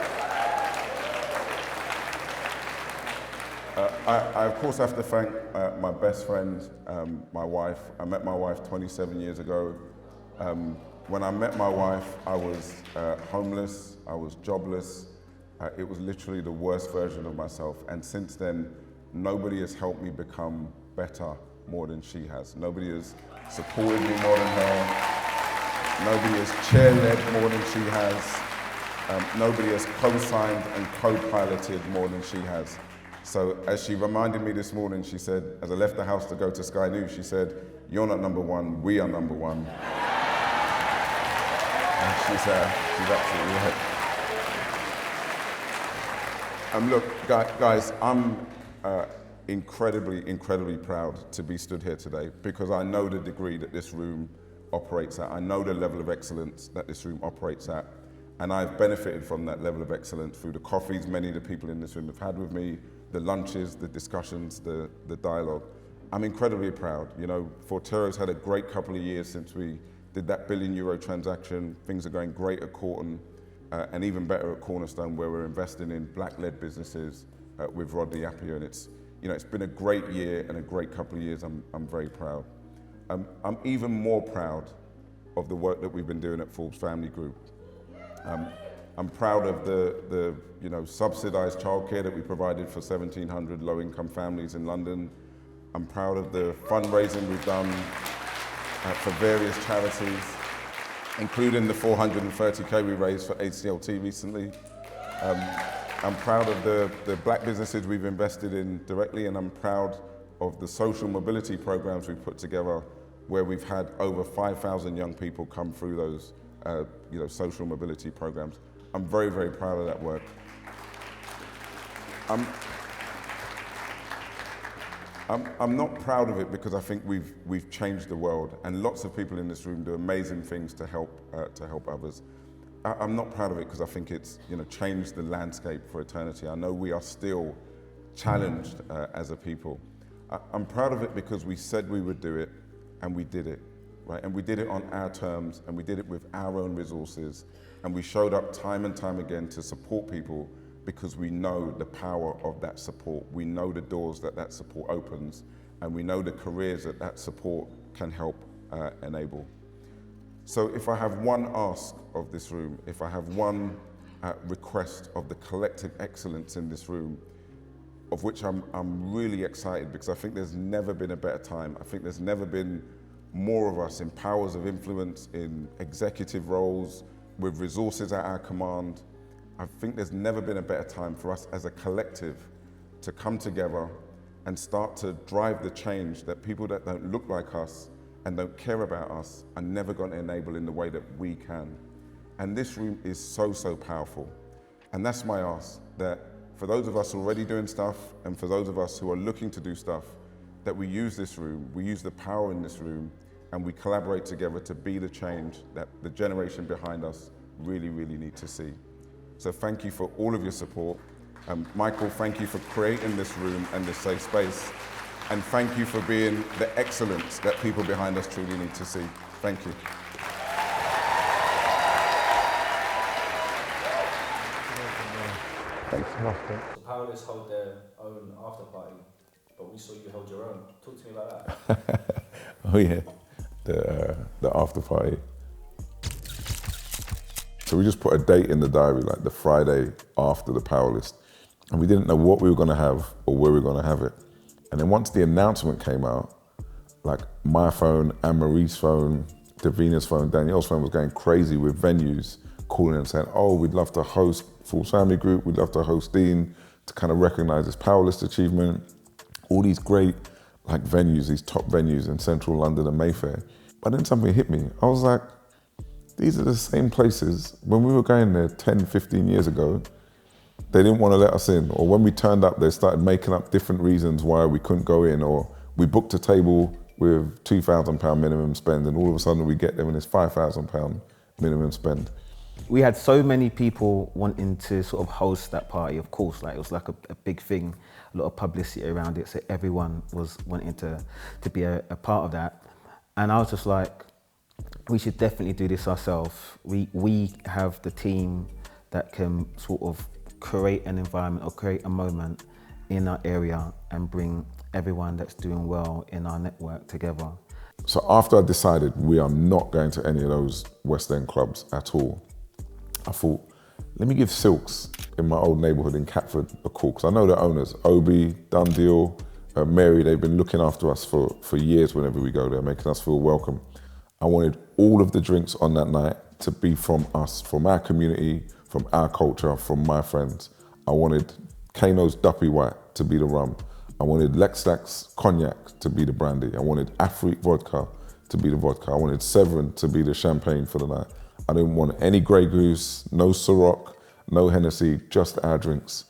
I of course have to thank my best friend, my wife. I met my wife 27 years ago. When I met my wife, I was homeless, I was jobless. It was literally the worst version of myself. And since then, nobody has helped me become better more than she has. Nobody has supported me more than her. Nobody has chair-led more than she has. Nobody has co-signed and co-piloted more than she has. So as she reminded me this morning, she said, as I left the house to go to Sky News, she said, "You're not number 1, we are number 1. And she's absolutely right. Look, guys, I'm incredibly proud to be stood here today because I know the degree that this room operates at. I know the level of excellence that this room operates at. And I've benefited from that level of excellence through the coffees many of the people in this room have had with me, the lunches, the discussions, the dialogue. I'm incredibly proud. You know, Fortero's had a great couple of years since we did that €1 billion transaction. Things are going great at Corton and even better at Cornerstone, where we're investing in Black-led businesses with Rodney Appiah. And it's been a great year and a great couple of years. I'm very proud. I'm even more proud of the work that we've been doing at Forbes Family Group. I'm proud of the subsidised childcare that we provided for 1,700 low-income families in London. I'm proud of the fundraising we've done for various charities, including the 430k we raised for ACLT recently. I'm proud of the black businesses we've invested in directly, and I'm proud of the social mobility programs we've put together, where we've had over 5,000 young people come through those social mobility programs. I'm very, very proud of that work. I'm not proud of it because I think we've changed the world, and lots of people in this room do amazing things to help others. I'm not proud of it because I think it's changed the landscape for eternity. I know we are still challenged as a people. I'm proud of it because we said we would do it, and we did it, right? And we did it on our terms, and we did it with our own resources, and we showed up time and time again to support people because we know the power of that support. We know the doors that support opens, and we know the careers that support can help enable. So if I have one ask of this room, if I have one request of the collective excellence in this room, of which I'm really excited because I think there's never been a better time. I think there's never been more of us in powers of influence, in executive roles, with resources at our command. I think there's never been a better time for us as a collective to come together and start to drive the change that people that don't look like us and don't care about us are never going to enable in the way that we can. And this room is so, so powerful. And that's my ask, that for those of us already doing stuff and for those of us who are looking to do stuff, that we use this room, we use the power in this room, and we collaborate together to be the change that the generation behind us really, really need to see. So thank you for all of your support. Michael, thank you for creating this room and this safe space. And thank you for being the excellence that people behind us truly need to see. Thank you. Thanks. Powerlist hold their own after party, but we saw you hold your own. Talk to me about that. Oh yeah, the after party. So we just put a date in the diary, like the Friday after the Powerlist, and we didn't know what we were going to have or where we were going to have it. And then once the announcement came out, like my phone, Anne-Marie's phone, Davina's phone, Danielle's phone was going crazy with venues calling and saying, "Oh, we'd love to host Forbes Family Group, we'd love to host Dean to kind of recognize this Powerlist achievement." All these great venues, these top venues in central London and Mayfair. But then something hit me. I was like, these are the same places. When we were going there 10, 15 years ago, they didn't want to let us in. Or when we turned up, they started making up different reasons why we couldn't go in. Or we booked a table with £2,000 minimum spend, and all of a sudden we get there and it's £5,000 minimum spend. We had so many people wanting to sort of host that party, of course, like it was like a big thing, a lot of publicity around it, so everyone was wanting to be a part of that. And I was just like, we should definitely do this ourselves. We have the team that can sort of create an environment or create a moment in our area and bring everyone that's doing well in our network together. So after I decided we are not going to any of those West End clubs at all, I thought, let me give Silks in my old neighbourhood in Catford a call, because I know the owners, Obi, Done Deal, Mary, they've been looking after us for years whenever we go there, making us feel welcome. I wanted all of the drinks on that night to be from us, from our community, from our culture, from my friends. I wanted Kano's Duppy White to be the rum. I wanted Lexax Cognac to be the brandy. I wanted Afrique Vodka to be the vodka. I wanted Severn to be the champagne for the night. I didn't want any Grey Goose, no Ciroc, no Hennessy, just our drinks.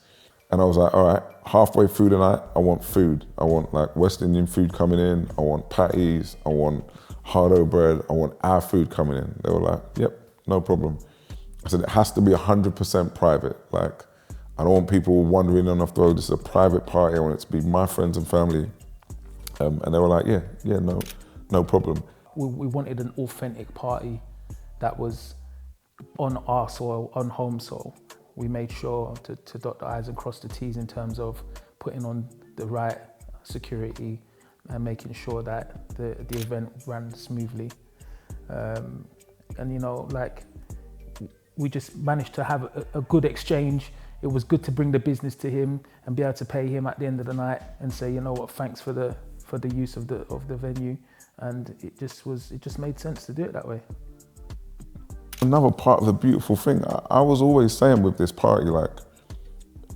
And I was like, all right, halfway through the night, I want food. I want like West Indian food coming in. I want patties. I want hardo bread. I want our food coming in. They were like, yep, no problem. I said, it has to be 100% private. Like, I don't want people wandering on off the road. This is a private party. I want it to be my friends and family. And they were like, yeah, no problem. We wanted an authentic party that was on our soil, on home soil. We made sure to dot the I's and cross the T's in terms of putting on the right security and making sure that the event ran smoothly. And you know, like, we just managed to have a good exchange. It was good to bring the business to him and be able to pay him at the end of the night and say, you know what, thanks for the use of the venue. And it just made sense to do it that way. Another part of the beautiful thing, I was always saying with this party, like,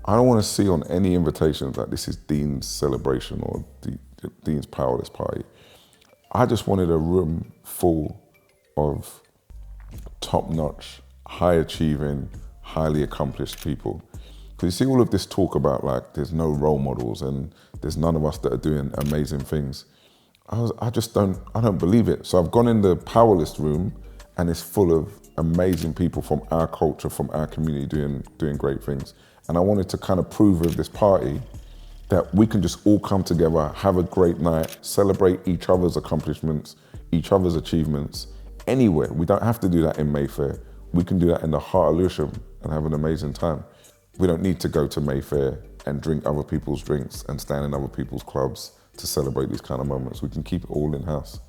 I don't want to see on any invitations that this is Dean's celebration or Dean's Powerlist party. I just wanted a room full of top-notch, high-achieving, highly accomplished people. Because you see all of this talk about, like, there's no role models and there's none of us that are doing amazing things. I don't believe it. So I've gone in the Powerlist room and it's full of amazing people from our culture, from our community doing great things. And I wanted to kind of prove with this party that we can just all come together, have a great night, celebrate each other's accomplishments, each other's achievements, anywhere. We don't have to do that in Mayfair. We can do that in the heart of Lewisham and have an amazing time. We don't need to go to Mayfair and drink other people's drinks and stand in other people's clubs to celebrate these kind of moments. We can keep it all in-house.